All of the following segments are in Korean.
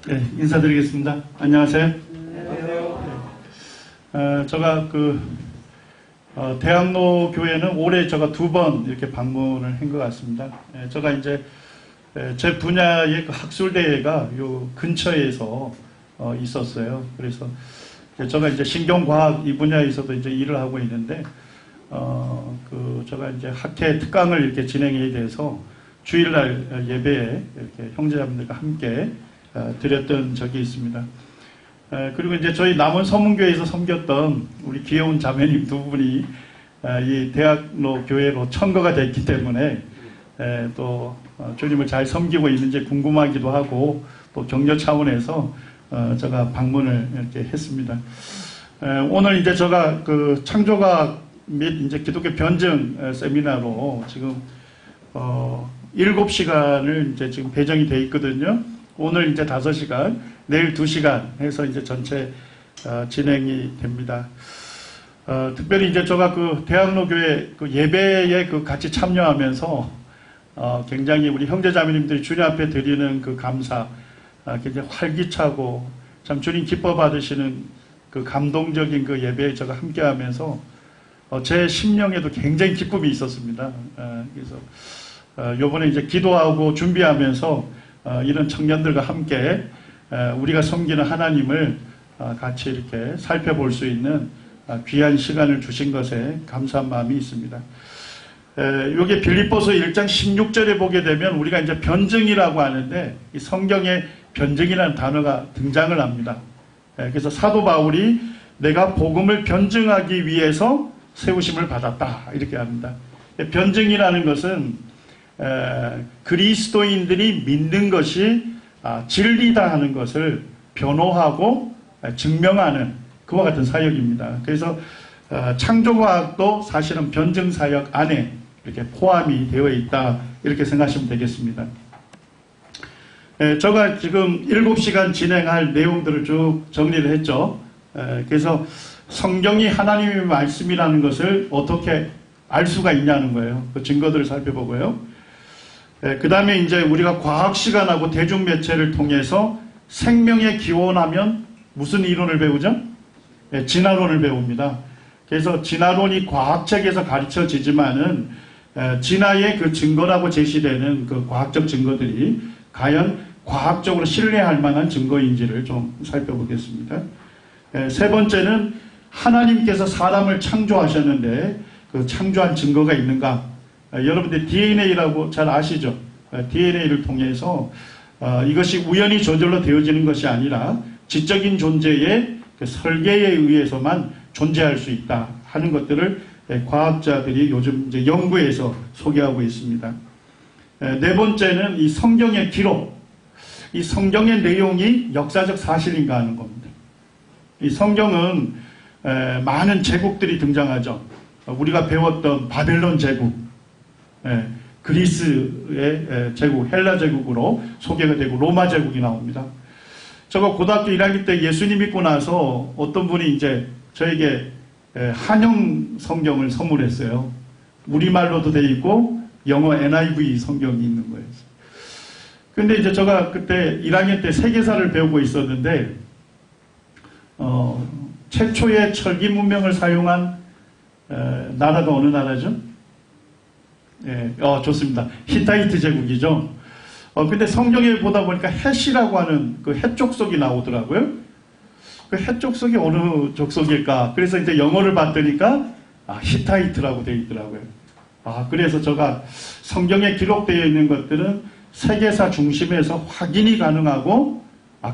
네, 인사드리겠습니다. 안녕하세요. 제가 대학로 교회는 올해 제가 2번 이렇게 방문을 한 것 같습니다. 제가 이제 제 분야의 그 학술대회가 요 근처에서 있었어요. 그래서 제가 이제 신경과학 이 분야에서도 이제 일을 하고 있는데, 제가 이제 학회 특강을 이렇게 진행해야 돼서 주일날 예배에 이렇게 형제자매들과 함께 드렸던 적이 있습니다. 그리고 이제 저희 남원 서문교회에서 섬겼던 우리 귀여운 자매님 2분이 이 대학로 교회로 청거가 됐기 때문에 또 주님을 잘 섬기고 있는지 궁금하기도 하고 또 격려 차원에서 제가 방문을 이렇게 했습니다. 오늘 이제 제가 그 창조과학 및 이제 기독교 변증 세미나로 지금 7시간을 이제 지금 배정이 돼 있거든요. 오늘 이제 5시간, 내일 2시간 해서 이제 전체 진행이 됩니다. 특별히 이제 제가 그 대학로 교회 그 예배에 그 같이 참여하면서 굉장히 우리 형제자매님들이 주님 앞에 드리는 그 감사, 굉장히 활기차고 참 주님 기뻐 받으시는 그 감동적인 그 예배에 제가 함께하면서 제 심령에도 굉장히 기쁨이 있었습니다. 그래서 요번에 이제 기도하고 준비하면서 이런 청년들과 함께 우리가 섬기는 하나님을 같이 이렇게 살펴볼 수 있는 귀한 시간을 주신 것에 감사한 마음이 있습니다. 여기 빌립보서 1장 16절에 보게 되면 우리가 이제 변증이라고 하는데 이 성경에 변증이라는 단어가 등장을 합니다. 그래서 사도 바울이 내가 복음을 변증하기 위해서 세우심을 받았다 이렇게 합니다. 변증이라는 것은 그리스도인들이 믿는 것이 진리다 하는 것을 변호하고 증명하는 그와 같은 사역입니다. 그래서 창조과학도 사실은 변증사역 안에 이렇게 포함이 되어 있다 이렇게 생각하시면 되겠습니다. 제가 지금 7시간 진행할 내용들을 쭉 정리를 했죠. 그래서 성경이 하나님의 말씀이라는 것을 어떻게 알 수가 있냐는 거예요. 그 증거들을 살펴보고요. 그 다음에 이제 우리가 과학시간하고 대중매체를 통해서 생명의 기원하면 무슨 이론을 배우죠? 진화론을 배웁니다. 그래서 진화론이 과학책에서 가르쳐지지만은 진화의 그 증거라고 제시되는 그 과학적 증거들이 과연 과학적으로 신뢰할 만한 증거인지를 좀 살펴보겠습니다. 세 번째는 하나님께서 사람을 창조하셨는데 그 창조한 증거가 있는가? 여러분들 DNA라고 잘 아시죠? DNA를 통해서 이것이 우연히 저절로 되어지는 것이 아니라 지적인 존재의 그 설계에 의해서만 존재할 수 있다 하는 것들을 과학자들이 요즘 이제 연구에서 소개하고 있습니다. 네 번째는 이 성경의 기록, 이 성경의 내용이 역사적 사실인가 하는 겁니다. 이 성경은 많은 제국들이 등장하죠. 우리가 배웠던 바벨론 제국, 그리스의 제국, 헬라 제국으로 소개가 되고 로마 제국이 나옵니다. 제가 고등학교 1학년 때 예수님 믿고 나서 어떤 분이 이제 저에게 한영 성경을 선물했어요. 우리말로도 돼 있고 영어 NIV 성경이 있는 거예요. 근데 이제 제가 그때 1학년 때 세계사를 배우고 있었는데 최초의 철기 문명을 사용한 나라가 어느 나라죠? 좋습니다. 히타이트 제국이죠. 근데 성경에 보다 보니까 헷이라고 하는 그 헷 족속이 나오더라고요. 그 헷 족속이 어느 족속일까? 그래서 이제 영어를 봤더니까 히타이트라고 되어 있더라고요. 그래서 제가 성경에 기록되어 있는 것들은 세계사 중심에서 확인이 가능하고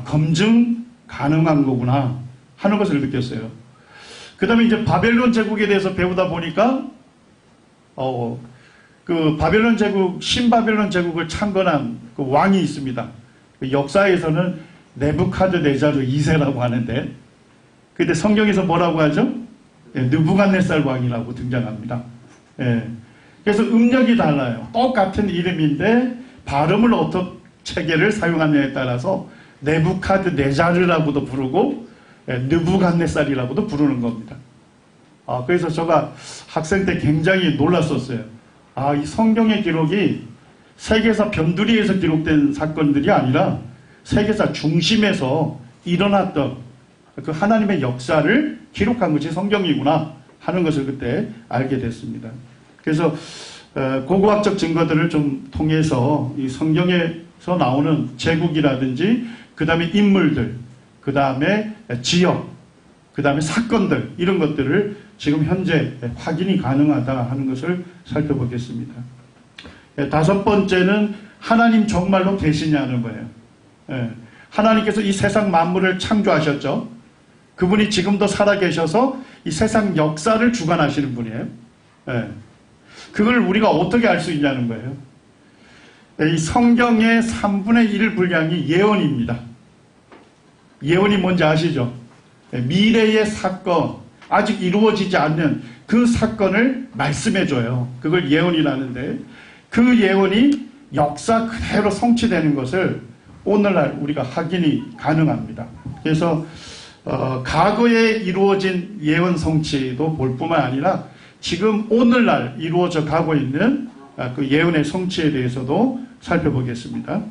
검증 가능한 거구나 하는 것을 느꼈어요. 그 다음에 이제 바벨론 제국에 대해서 배우다 보니까 그 바벨론 제국, 신바벨론 제국을 창건한 그 왕이 있습니다. 그 역사에서는 네부카드네자르 2세라고 하는데, 근데 성경에서 뭐라고 하죠? 느부갓네살 왕이라고 등장합니다. 그래서 음력이 달라요. 똑같은 이름인데 발음을 어떤 체계를 사용하느냐에 따라서 네부카드네자르라고도 부르고 느부갓네살이라고도 부르는 겁니다. 그래서 제가 학생 때 굉장히 놀랐었어요. 이 성경의 기록이 세계사 변두리에서 기록된 사건들이 아니라 세계사 중심에서 일어났던 그 하나님의 역사를 기록한 것이 성경이구나 하는 것을 그때 알게 됐습니다. 그래서 고고학적 증거들을 좀 통해서 이 성경에서 나오는 제국이라든지 그 다음에 인물들, 그 다음에 지역, 그 다음에 사건들 이런 것들을 지금 현재 확인이 가능하다 하는 것을 살펴보겠습니다. 다섯 번째는 하나님 정말로 계시냐는 거예요. 하나님께서 이 세상 만물을 창조하셨죠. 그분이 지금도 살아계셔서 이 세상 역사를 주관하시는 분이에요. 그걸 우리가 어떻게 알 수 있냐는 거예요. 이 성경의 3분의 1 분량이 예언입니다. 예언이 뭔지 아시죠? 미래의 사건, 아직 이루어지지 않는 그 사건을 말씀해줘요. 그걸 예언이라는데 그 예언이 역사 그대로 성취되는 것을 오늘날 우리가 확인이 가능합니다. 그래서 과거에 이루어진 예언 성취도 볼 뿐만 아니라 지금 오늘날 이루어져 가고 있는 그 예언의 성취에 대해서도 살펴보겠습니다.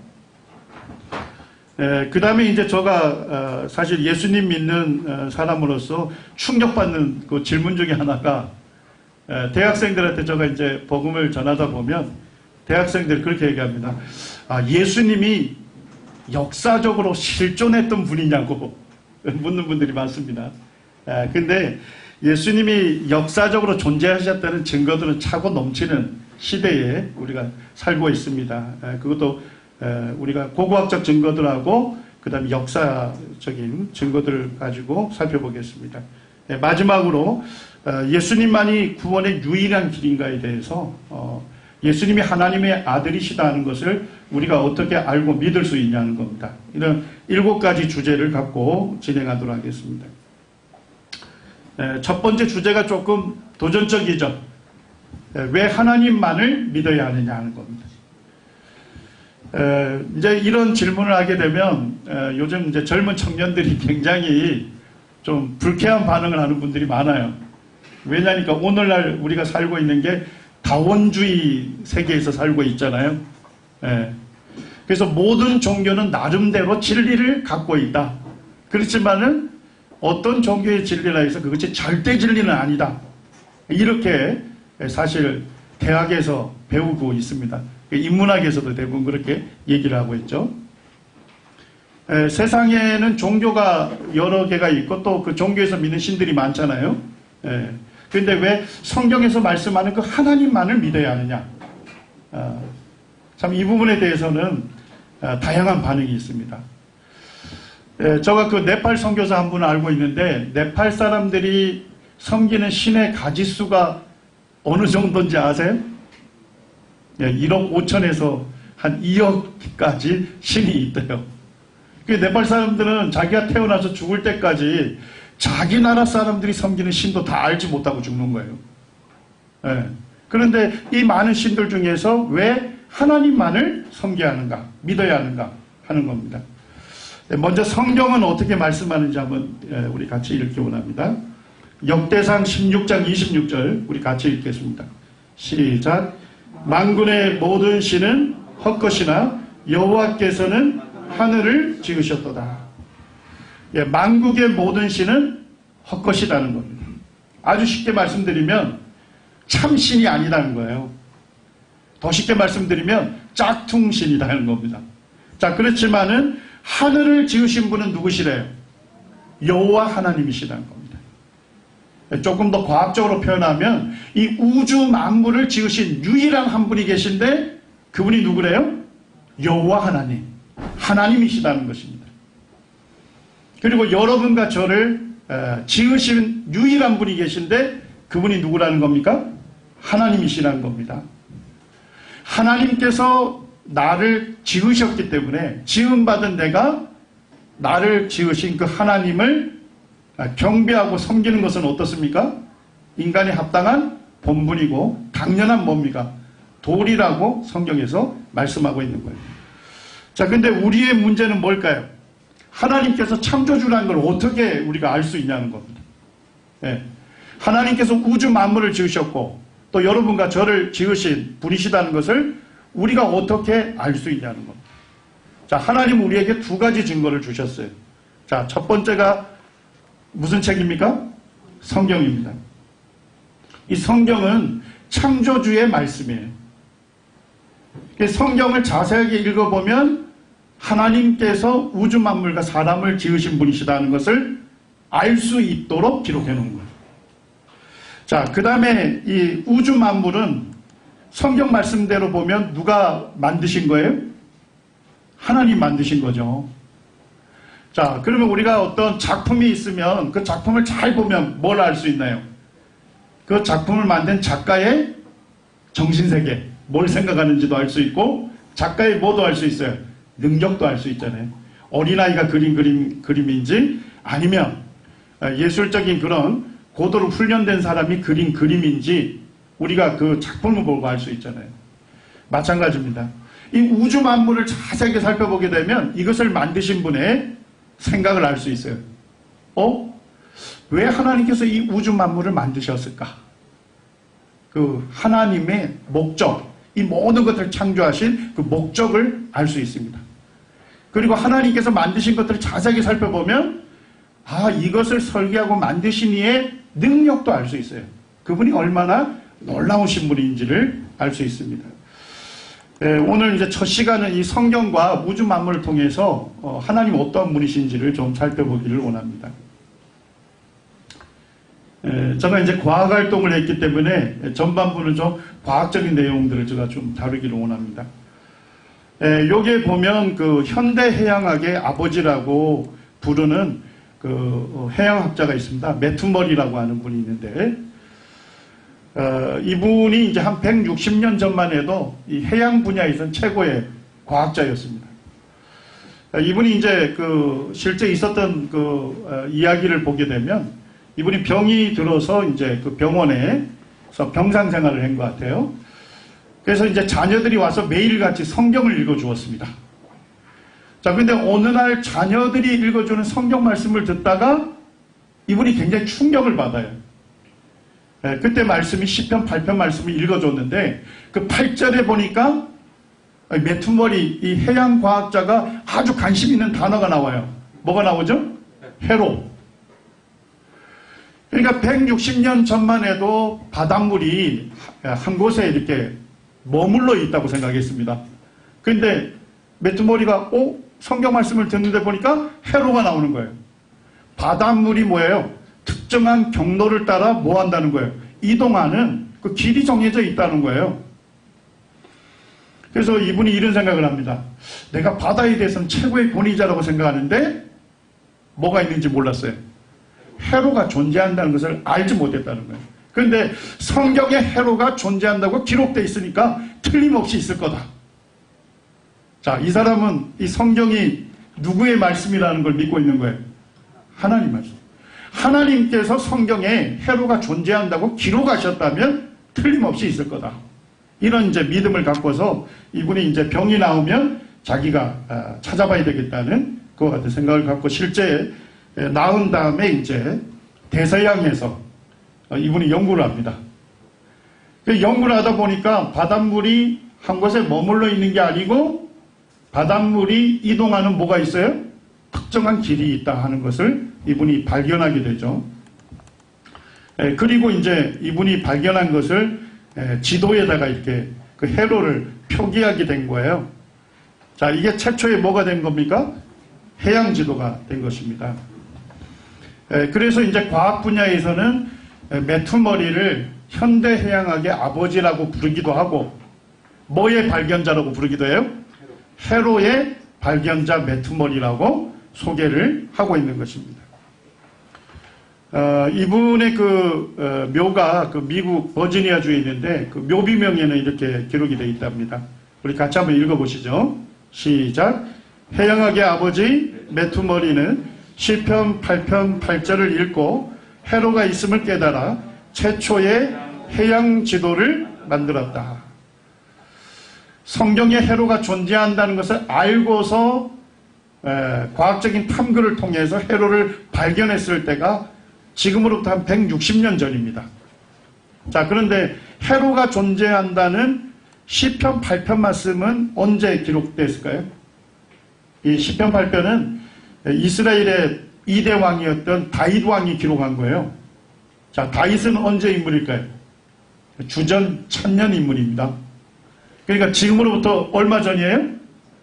그 다음에 이제 제가 사실 예수님 믿는 사람으로서 충격받는 그 질문 중에 하나가 대학생들한테 제가 이제 복음을 전하다 보면 대학생들이 그렇게 얘기합니다. 예수님이 역사적으로 실존했던 분이냐고 묻는 분들이 많습니다. 근데 예수님이 역사적으로 존재하셨다는 증거들은 차고 넘치는 시대에 우리가 살고 있습니다. 그것도 우리가 고고학적 증거들하고 그 다음에 역사적인 증거들을 가지고 살펴보겠습니다. 마지막으로 예수님만이 구원의 유일한 길인가에 대해서 예수님이 하나님의 아들이시다는 것을 우리가 어떻게 알고 믿을 수 있냐는 겁니다. 이런 7가지 주제를 갖고 진행하도록 하겠습니다. 첫 번째 주제가 조금 도전적이죠. 왜 하나님만을 믿어야 하느냐 하는 겁니다. 이제 이런 질문을 하게 되면 요즘 이제 젊은 청년들이 굉장히 좀 불쾌한 반응을 하는 분들이 많아요. 왜냐니까 오늘날 우리가 살고 있는 게 다원주의 세계에서 살고 있잖아요. 그래서 모든 종교는 나름대로 진리를 갖고 있다. 그렇지만은 어떤 종교의 진리라 해서 그것이 절대 진리는 아니다. 이렇게 사실 대학에서 배우고 있습니다. 인문학에서도 대부분 그렇게 얘기를 하고 있죠. 세상에는 종교가 여러 개가 있고 또 그 종교에서 믿는 신들이 많잖아요. 그런데 왜 성경에서 말씀하는 그 하나님만을 믿어야 하느냐? 참 이 부분에 대해서는 다양한 반응이 있습니다. 제가 그 네팔 선교사 한 분을 알고 있는데 네팔 사람들이 섬기는 신의 가지수가 어느 정도인지 아세요? 1억 5천에서 한 2억까지 신이 있대요. 그 네팔 사람들은 자기가 태어나서 죽을 때까지 자기 나라 사람들이 섬기는 신도 다 알지 못하고 죽는 거예요. 그런데 이 많은 신들 중에서 왜 하나님만을 섬겨야 하는가, 믿어야 하는가 하는 겁니다. 먼저 성경은 어떻게 말씀하는지 한번 우리 같이 읽기 원합니다. 역대상 16장 26절 우리 같이 읽겠습니다. 시작. 만군의 모든 신은 헛것이나 여호와께서는 하늘을 지으셨도다. 만국의 모든 신은 헛것이라는 겁니다. 아주 쉽게 말씀드리면 참신이 아니라는 거예요. 더 쉽게 말씀드리면 짝퉁신이라는 겁니다. 자, 그렇지만은 하늘을 지으신 분은 누구시래요? 여호와 하나님이시라는 겁니다. 조금 더 과학적으로 표현하면 이 우주 만물을 지으신 유일한 한 분이 계신데 그분이 누구래요? 여호와 하나님. 하나님이시라는 것입니다. 그리고 여러분과 저를 지으신 유일한 분이 계신데 그분이 누구라는 겁니까? 하나님이시라는 겁니다. 하나님께서 나를 지으셨기 때문에 지음받은 내가 나를 지으신 그 하나님을 경배하고 섬기는 것은 어떻습니까? 인간이 합당한 본분이고 당연한 뭡니까? 도리라고 성경에서 말씀하고 있는 거예요. 자, 근데 우리의 문제는 뭘까요? 하나님께서 창조주라는 걸 어떻게 우리가 알 수 있냐는 겁니다. 하나님께서 우주 만물을 지으셨고 또 여러분과 저를 지으신 분이시다는 것을 우리가 어떻게 알 수 있냐는 겁니다. 자, 하나님 우리에게 두 가지 증거를 주셨어요. 자, 첫 번째가 무슨 책입니까? 성경입니다. 이 성경은 창조주의 말씀이에요. 성경을 자세하게 읽어보면 하나님께서 우주 만물과 사람을 지으신 분이시다는 것을 알 수 있도록 기록해 놓은 거예요. 자, 그 다음에 이 우주 만물은 성경 말씀대로 보면 누가 만드신 거예요? 하나님 만드신 거죠. 자, 그러면 우리가 어떤 작품이 있으면 그 작품을 잘 보면 뭘 알 수 있나요? 그 작품을 만든 작가의 정신세계, 뭘 생각하는지도 알 수 있고, 작가의 뭐도 알 수 있어요. 능력도 알 수 있잖아요. 어린아이가 그린 그림인지 아니면 예술적인 그런 고도로 훈련된 사람이 그린 그림인지 우리가 그 작품을 보고 알 수 있잖아요. 마찬가지입니다. 이 우주 만물을 자세하게 살펴보게 되면 이것을 만드신 분의 생각을 알 수 있어요. 왜 하나님께서 이 우주 만물을 만드셨을까? 그 하나님의 목적, 이 모든 것들을 창조하신 그 목적을 알 수 있습니다. 그리고 하나님께서 만드신 것들을 자세하게 살펴보면 이것을 설계하고 만드신 이의 능력도 알 수 있어요. 그분이 얼마나 놀라우신 분인지를 알 수 있습니다. 오늘 이제 첫 시간은 이 성경과 우주 만물을 통해서 하나님 어떠한 분이신지를 좀 살펴보기를 원합니다. 저는 이제 과학 활동을 했기 때문에 전반부는 좀 과학적인 내용들을 제가 좀 다루기를 원합니다. 여기에 보면 그 현대 해양학의 아버지라고 부르는 그 해양학자가 있습니다. 매투머리라고 하는 분이 있는데, 이분이 이제 한 160년 전만 해도 이 해양 분야에서는 최고의 과학자였습니다. 이분이 이제 그 실제 있었던 그 이야기를 보게 되면 이분이 병이 들어서 이제 그 병원에서 병상 생활을 한 것 같아요. 그래서 이제 자녀들이 와서 매일같이 성경을 읽어주었습니다. 자, 근데 어느 날 자녀들이 읽어주는 성경 말씀을 듣다가 이분이 굉장히 충격을 받아요. 그때 말씀이 시편 8편 말씀을 읽어줬는데 그 8절에 보니까 매투머리 이 해양 과학자가 아주 관심 있는 단어가 나와요. 뭐가 나오죠? 해로. 그러니까 160년 전만 해도 바닷물이 한 곳에 이렇게 머물러 있다고 생각했습니다. 그런데 매투머리가 성경 말씀을 듣는데 보니까 해로가 나오는 거예요. 바닷물이 뭐예요? 특정한 경로를 따라 뭐 한다는 거예요? 이동하는 그 길이 정해져 있다는 거예요. 그래서 이분이 이런 생각을 합니다. 내가 바다에 대해서는 최고의 권위자라고 생각하는데 뭐가 있는지 몰랐어요. 해로가 존재한다는 것을 알지 못했다는 거예요. 그런데 성경에 해로가 존재한다고 기록되어 있으니까 틀림없이 있을 거다. 자, 이 사람은 이 성경이 누구의 말씀이라는 걸 믿고 있는 거예요? 하나님 말씀. 하나님께서 성경에 해로가 존재한다고 기록하셨다면 틀림없이 있을 거다. 이런 이제 믿음을 갖고서 이분이 이제 병이 나오면 자기가 찾아봐야 되겠다는 그와 같은 생각을 갖고 실제 나은 다음에 이제 대서양에서 이분이 연구를 합니다. 연구를 하다 보니까 바닷물이 한 곳에 머물러 있는 게 아니고 바닷물이 이동하는 뭐가 있어요? 특정한 길이 있다 하는 것을 이분이 발견하게 되죠. 그리고 이제 이분이 발견한 것을 지도에다가 이렇게 그 해로를 표기하게 된 거예요. 자, 이게 최초에 뭐가 된 겁니까? 해양 지도가 된 것입니다. 그래서 이제 과학 분야에서는 매투머리를 현대 해양학의 아버지라고 부르기도 하고 뭐의 발견자라고 부르기도 해요? 해로의 발견자 매투머리라고 소개를 하고 있는 것입니다. 이분의 그 묘가 그 미국 버지니아주에 있는데 그 묘비명에는 이렇게 기록이 되어 있답니다. 우리 같이 한번 읽어보시죠. 시작. 해양학의 아버지 매투머리는 시편 8편 8절을 읽고 해로가 있음을 깨달아 최초의 해양 지도를 만들었다. 성경에 해로가 존재한다는 것을 알고서 과학적인 탐구를 통해서 해로를 발견했을 때가 지금으로부터 한 160년 전입니다. 자, 그런데 해로가 존재한다는 시편 8편 말씀은 언제 기록됐을까요? 이 시편 8편은 이스라엘의 2대 왕이었던 다윗 왕이 기록한 거예요. 자, 다윗은 언제 인물일까요? 주전 1000년 인물입니다. 그러니까 지금으로부터 얼마 전이에요?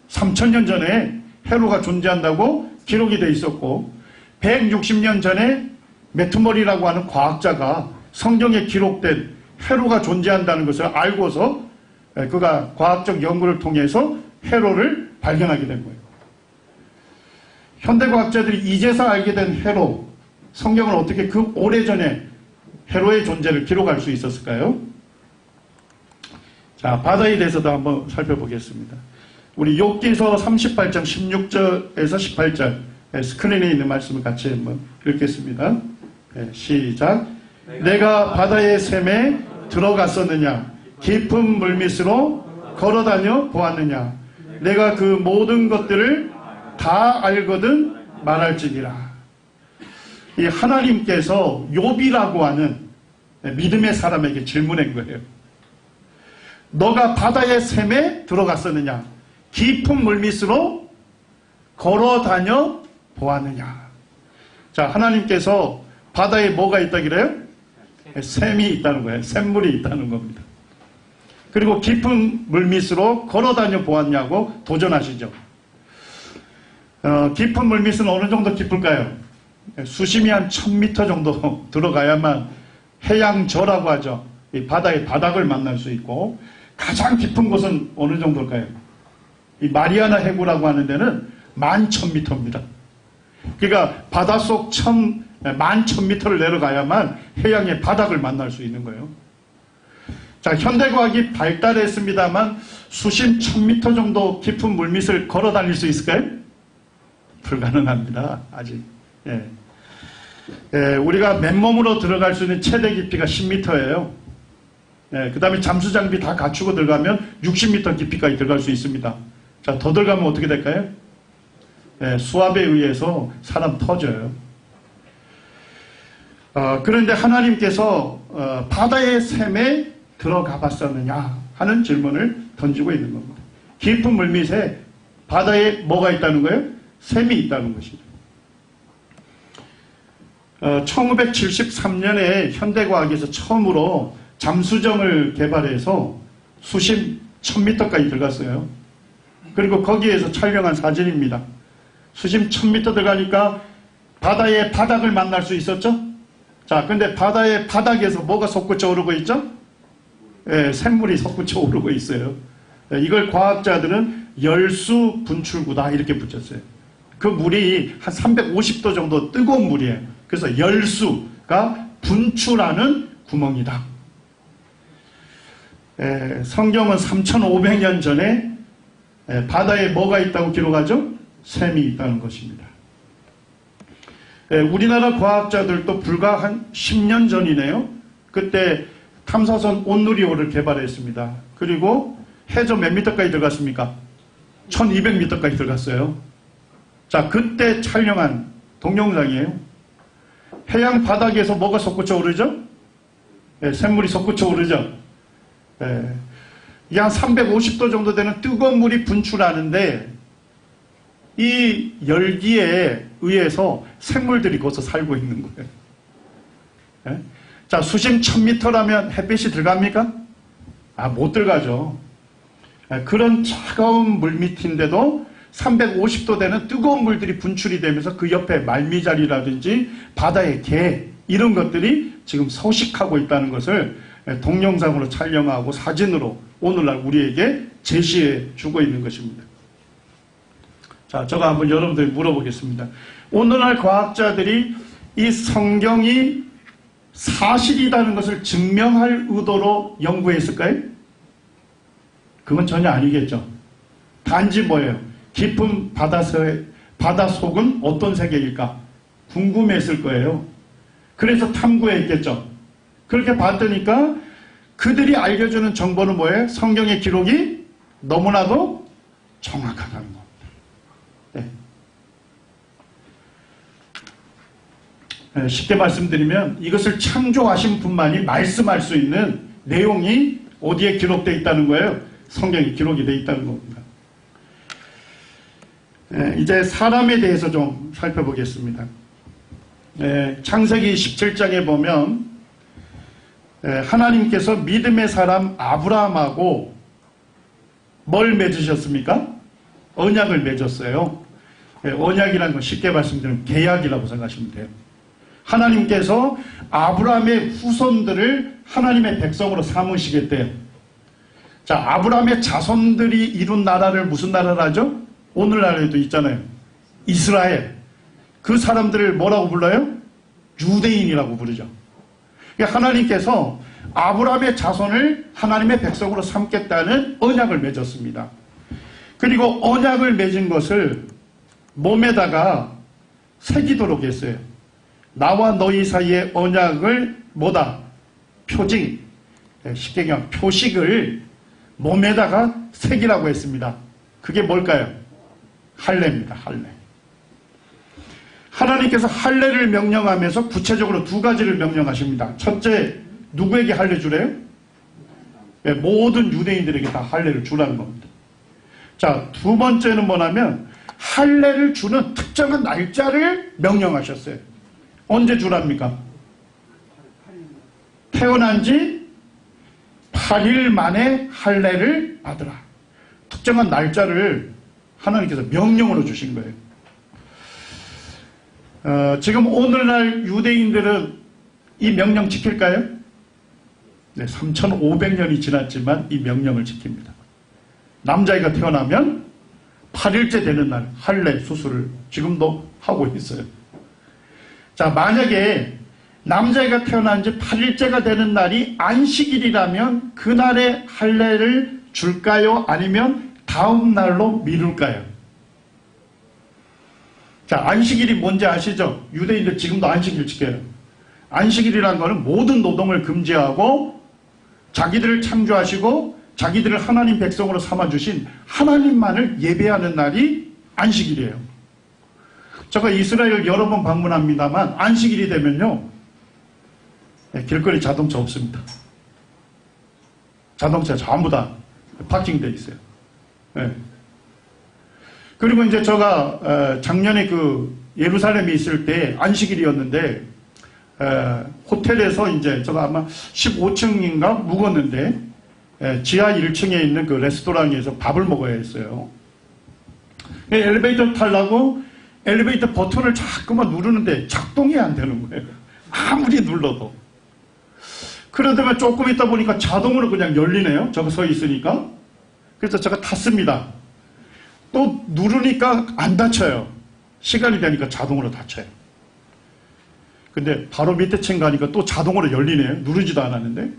3000년 전에 헤로가 존재한다고 기록이 돼 있었고 160년 전에 메투머리라고 하는 과학자가 성경에 기록된 헤로가 존재한다는 것을 알고서 그가 과학적 연구를 통해서 헤로를 발견하게 된 거예요. 현대과학자들이 이제서 알게 된 헤로, 성경은 어떻게 그 오래전에 헤로의 존재를 기록할 수 있었을까요? 자, 바다에 대해서도 한번 살펴보겠습니다. 우리 욥기서 38장 16절에서 18절 스크린에 있는 말씀을 같이 한번 읽겠습니다. 시작. 내가 바다의 샘에 들어갔었느냐? 깊은 물밑으로 걸어다녀 보았느냐? 내가 그 모든 것들을 다 알거든 말할지니라. 이 하나님께서 욥이라고 하는 믿음의 사람에게 질문한 거예요. 너가 바다의 샘에 들어갔었느냐? 깊은 물밑으로 걸어다녀 보았느냐? 자, 하나님께서 바다에 뭐가 있다 그래요? 샘이 있다는 거예요. 샘물이 있다는 겁니다. 그리고 깊은 물밑으로 걸어다녀 보았냐고 도전하시죠. 깊은 물밑은 어느 정도 깊을까요? 수심이 한 1000m 정도 들어가야만 해양저라고 하죠. 이 바다의 바닥을 만날 수 있고, 가장 깊은 곳은 어느 정도일까요? 이 마리아나 해구라고 하는 데는 11,000m입니다. 그러니까 바닷속 11,000m를 내려가야만 해양의 바닥을 만날 수 있는 거예요. 자, 현대과학이 발달했습니다만 수심 1000m 정도 깊은 물밑을 걸어 다닐 수 있을까요? 불가능합니다. 아직. 우리가 맨몸으로 들어갈 수 있는 최대 깊이가 10m예요. 그 다음에 잠수장비 다 갖추고 들어가면 60m 깊이까지 들어갈 수 있습니다. 자, 더 들어가면 어떻게 될까요? 수압에 의해서 사람 터져요. 그런데 하나님께서 바다의 샘에 들어가 봤었느냐 하는 질문을 던지고 있는 겁니다. 깊은 물밑에 바다에 뭐가 있다는 거예요? 샘이 있다는 것이죠. 1973년에 현대과학에서 처음으로 잠수정을 개발해서 수심 1000m까지 들어갔어요. 그리고 거기에서 촬영한 사진입니다. 수심 1000m 들어가니까 바다의 바닥을 만날 수 있었죠? 자, 근데 바다의 바닥에서 뭐가 솟구쳐 오르고 있죠? 샘물이 솟구쳐 오르고 있어요. 이걸 과학자들은 열수 분출구다 이렇게 붙였어요. 그 물이 한 350도 정도 뜨거운 물이에요. 그래서 열수가 분출하는 구멍이다. 성경은 3500년 전에 바다에 뭐가 있다고 기록하죠? 샘이 있다는 것입니다. 우리나라 과학자들도 불과 한 10년 전이네요. 그때 탐사선 온누리호를 개발했습니다. 그리고 해저 몇 미터까지 들어갔습니까? 1200m까지 들어갔어요. 자, 그때 촬영한 동영상이에요. 해양 바닥에서 뭐가 솟구쳐 오르죠? 샘물이 솟구쳐 오르죠? 이게 한 350도 정도 되는 뜨거운 물이 분출하는데 이 열기에 의해서 생물들이 거기서 살고 있는 거예요. 자, 수심 1000m라면 햇빛이 들어갑니까? 못 들어가죠. 그런 차가운 물밑인데도 350도 되는 뜨거운 물들이 분출이 되면서 그 옆에 말미잘이라든지 바다의 개 이런 것들이 지금 서식하고 있다는 것을 동영상으로 촬영하고 사진으로 오늘날 우리에게 제시해 주고 있는 것입니다. 자, 제가 한번 여러분들에게 물어보겠습니다. 오늘날 과학자들이 이 성경이 사실이라는 것을 증명할 의도로 연구했을까요? 그건 전혀 아니겠죠. 단지 뭐예요? 깊은 바다 속은 어떤 세계일까? 궁금했을 거예요. 그래서 탐구했겠죠. 그렇게 봤더니까 그들이 알려주는 정보는 뭐예요? 성경의 기록이 너무나도 정확하다는 겁니다. 쉽게 말씀드리면 이것을 창조하신 분만이 말씀할 수 있는 내용이 어디에 기록되어 있다는 거예요? 성경에 기록이 되어 있다는 겁니다. 이제 사람에 대해서 좀 살펴보겠습니다. 창세기 17장에 보면 하나님께서 믿음의 사람 아브라함하고 뭘 맺으셨습니까? 언약을 맺었어요. 언약이라는 건 쉽게 말씀드리면 계약이라고 생각하시면 돼요. 하나님께서 아브라함의 후손들을 하나님의 백성으로 삼으시겠대요. 자, 아브라함의 자손들이 이룬 나라를 무슨 나라라죠? 오늘날에도 있잖아요. 이스라엘. 그 사람들을 뭐라고 불러요? 유대인이라고 부르죠. 하나님께서 아브라함의 자손을 하나님의 백성으로 삼겠다는 언약을 맺었습니다. 그리고 언약을 맺은 것을 몸에다가 새기도록 했어요. 나와 너희 사이의 언약을 뭐다? 표징, 쉽게 그냥 표식을 몸에다가 새기라고 했습니다. 그게 뭘까요? 할례입니다. 할례. 하나님께서 할례를 명령하면서 구체적으로 두 가지를 명령하십니다. 첫째, 누구에게 할례 주래요? 모든 유대인들에게 다 할례를 주라는 겁니다. 자, 두 번째는 뭐냐면 할례를 주는 특정한 날짜를 명령하셨어요. 언제 주랍니까? 태어난 지 8일 만에 할례를 받으라. 특정한 날짜를 하나님께서 명령으로 주신 거예요. 지금 오늘날 유대인들은 이 명령 지킬까요? 네, 3,500년이 지났지만 이 명령을 지킵니다. 남자아이가 태어나면 8일째 되는 날 할례 수술을 지금도 하고 있어요. 자, 만약에 남자아이가 태어난 지 8일째가 되는 날이 안식일이라면 그날에 할례를 줄까요? 아니면 다음 날로 미룰까요? 자, 안식일이 뭔지 아시죠? 유대인들 지금도 안식일 지켜요. 안식일이라는 것은 모든 노동을 금지하고 자기들을 창조하시고 자기들을 하나님 백성으로 삼아주신 하나님만을 예배하는 날이 안식일이에요. 제가 이스라엘 여러 번 방문합니다만 안식일이 되면요, 길거리 자동차 없습니다. 자동차 전부 다 파킹되어 있어요. 네. 그리고 이제 제가 작년에 그 예루살렘에 있을 때 안식일이었는데 호텔에서 이제 제가 아마 15층인가 묵었는데 지하 1층에 있는 그 레스토랑에서 밥을 먹어야 했어요. 엘리베이터 타려고 엘리베이터 버튼을 자꾸만 누르는데 작동이 안 되는 거예요. 아무리 눌러도. 그러다가 조금 있다 보니까 자동으로 그냥 열리네요. 저거 서 있으니까. 그래서 제가 탔습니다. 또 누르니까 안 닫혀요. 시간이 되니까 자동으로 닫혀요. 근데 바로 밑에 층 가니까 또 자동으로 열리네요. 누르지도 않았는데.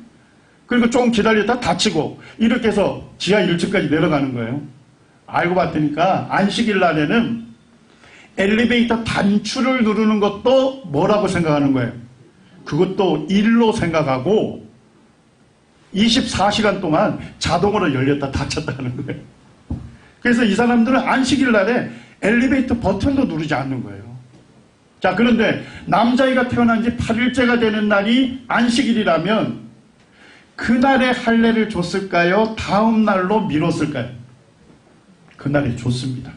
그리고 조금 기다렸다 닫히고 이렇게 해서 지하 1층까지 내려가는 거예요. 알고 봤더니까 안식일 날에는 엘리베이터 단추를 누르는 것도 뭐라고 생각하는 거예요? 그것도 일로 생각하고 24시간 동안 자동으로 열렸다 닫혔다 하는 거예요. 그래서 이 사람들은 안식일 날에 엘리베이터 버튼도 누르지 않는 거예요. 자, 그런데 남자아이가 태어난 지 8일째가 되는 날이 안식일이라면 그날에 할례를 줬을까요? 다음 날로 미뤘을까요? 그날에 줬습니다.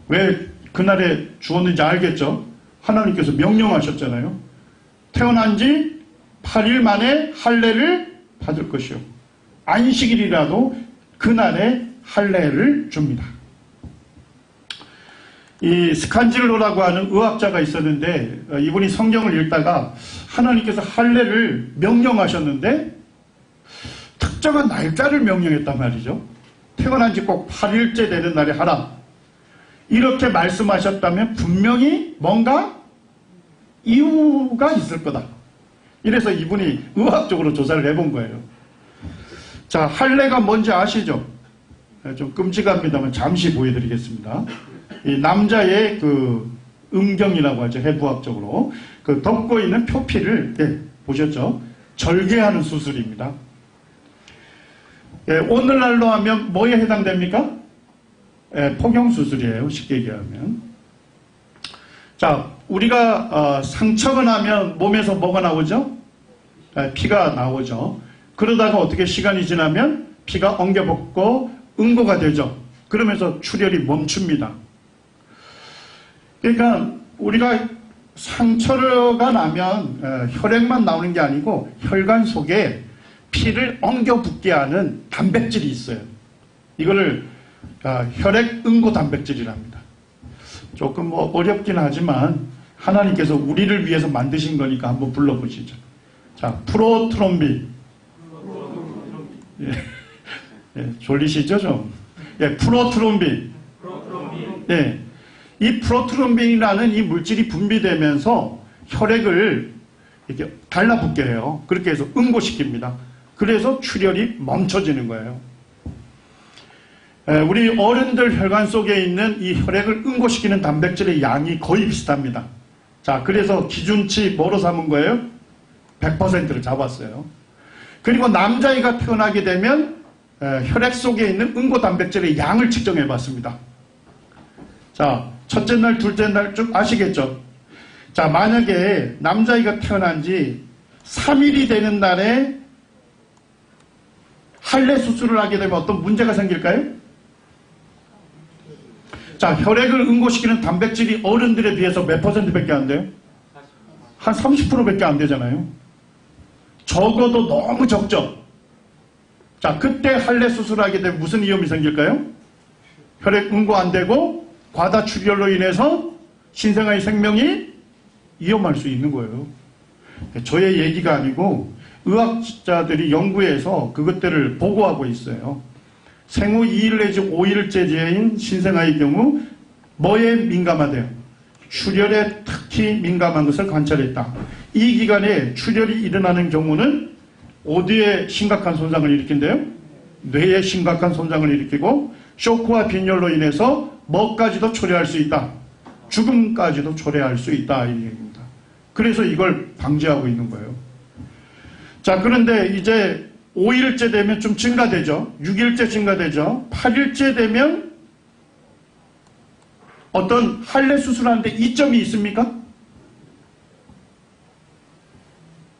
왜 그날에 주었는지 알겠죠? 하나님께서 명령하셨잖아요. 태어난 지 8일 만에 할례를 받을 것이요. 안식일이라도 그날에 할례를 줍니다. 이 스칸질로라고 하는 의학자가 있었는데 이분이 성경을 읽다가 하나님께서 할례를 명령하셨는데 특정한 날짜를 명령했단 말이죠. 태어난 지 꼭 8일째 되는 날에 하라. 이렇게 말씀하셨다면 분명히 뭔가 이유가 있을 거다. 이래서 이분이 의학적으로 조사를 해본 거예요. 자, 할례가 뭔지 아시죠? 좀 끔찍합니다만 잠시 보여드리겠습니다. 이 남자의 그 음경이라고 하죠. 해부학적으로. 그 덮고 있는 표피를, 보셨죠? 절개하는 수술입니다. 오늘날로 하면 뭐에 해당됩니까? 포경수술이에요. 쉽게 얘기하면. 자, 우리가 상처가 나면 몸에서 뭐가 나오죠? 피가 나오죠. 그러다가 어떻게 시간이 지나면 피가 엉겨붙고 응고가 되죠. 그러면서 출혈이 멈춥니다. 그러니까 우리가 상처가 나면 혈액만 나오는 게 아니고 혈관 속에 피를 엉겨 붙게 하는 단백질이 있어요. 이거를 혈액 응고 단백질이랍니다. 조금 뭐 어렵긴 하지만 하나님께서 우리를 위해서 만드신 거니까 한번 불러보시죠. 자, 프로트롬빈. 예, 졸리시죠 좀? 예, 프로트롬빈. 예, 이 프로트롬빈이라는 이 물질이 분비되면서 혈액을 이렇게 달라붙게 해요. 그렇게 해서 응고시킵니다. 그래서 출혈이 멈춰지는 거예요. 우리 어른들 혈관 속에 있는 이 혈액을 응고시키는 단백질의 양이 거의 비슷합니다. 자, 그래서 기준치 뭐로 삼은 거예요? 100%를 잡았어요. 그리고 남자아이가 태어나게 되면 혈액 속에 있는 응고 단백질의 양을 측정해 봤습니다. 자, 첫째 날, 둘째 날 쭉 아시겠죠? 자, 만약에 남자아이가 태어난 지 3일이 되는 날에 할례 수술을 하게 되면 어떤 문제가 생길까요? 자, 혈액을 응고시키는 단백질이 어른들에 비해서 몇 %밖에 안 돼요? 한 30%밖에 안 되잖아요. 적어도 너무 적죠? 자, 그때 할례 수술을 하게 되면 무슨 위험이 생길까요? 혈액 응고 안 되고 과다 출혈로 인해서 신생아의 생명이 위험할 수 있는 거예요. 저의 얘기가 아니고 의학자들이 연구해서 그것들을 보고하고 있어요. 생후 2일 내지 5일째인 신생아의 경우 뭐에 민감하대요? 출혈에 특히 민감한 것을 관찰했다. 이 기간에 출혈이 일어나는 경우는 어디에 심각한 손상을 일으킨대요? 뇌에 심각한 손상을 일으키고 쇼크와 빈혈로 인해서 뭐까지도 초래할 수 있다. 죽음까지도 초래할 수 있다. 이 얘기입니다. 그래서 이걸 방지하고 있는 거예요. 자, 그런데 이제 5일째 되면 좀 증가되죠. 6일째 증가되죠. 8일째 되면 어떤 할례 수술하는데 이점이 있습니까?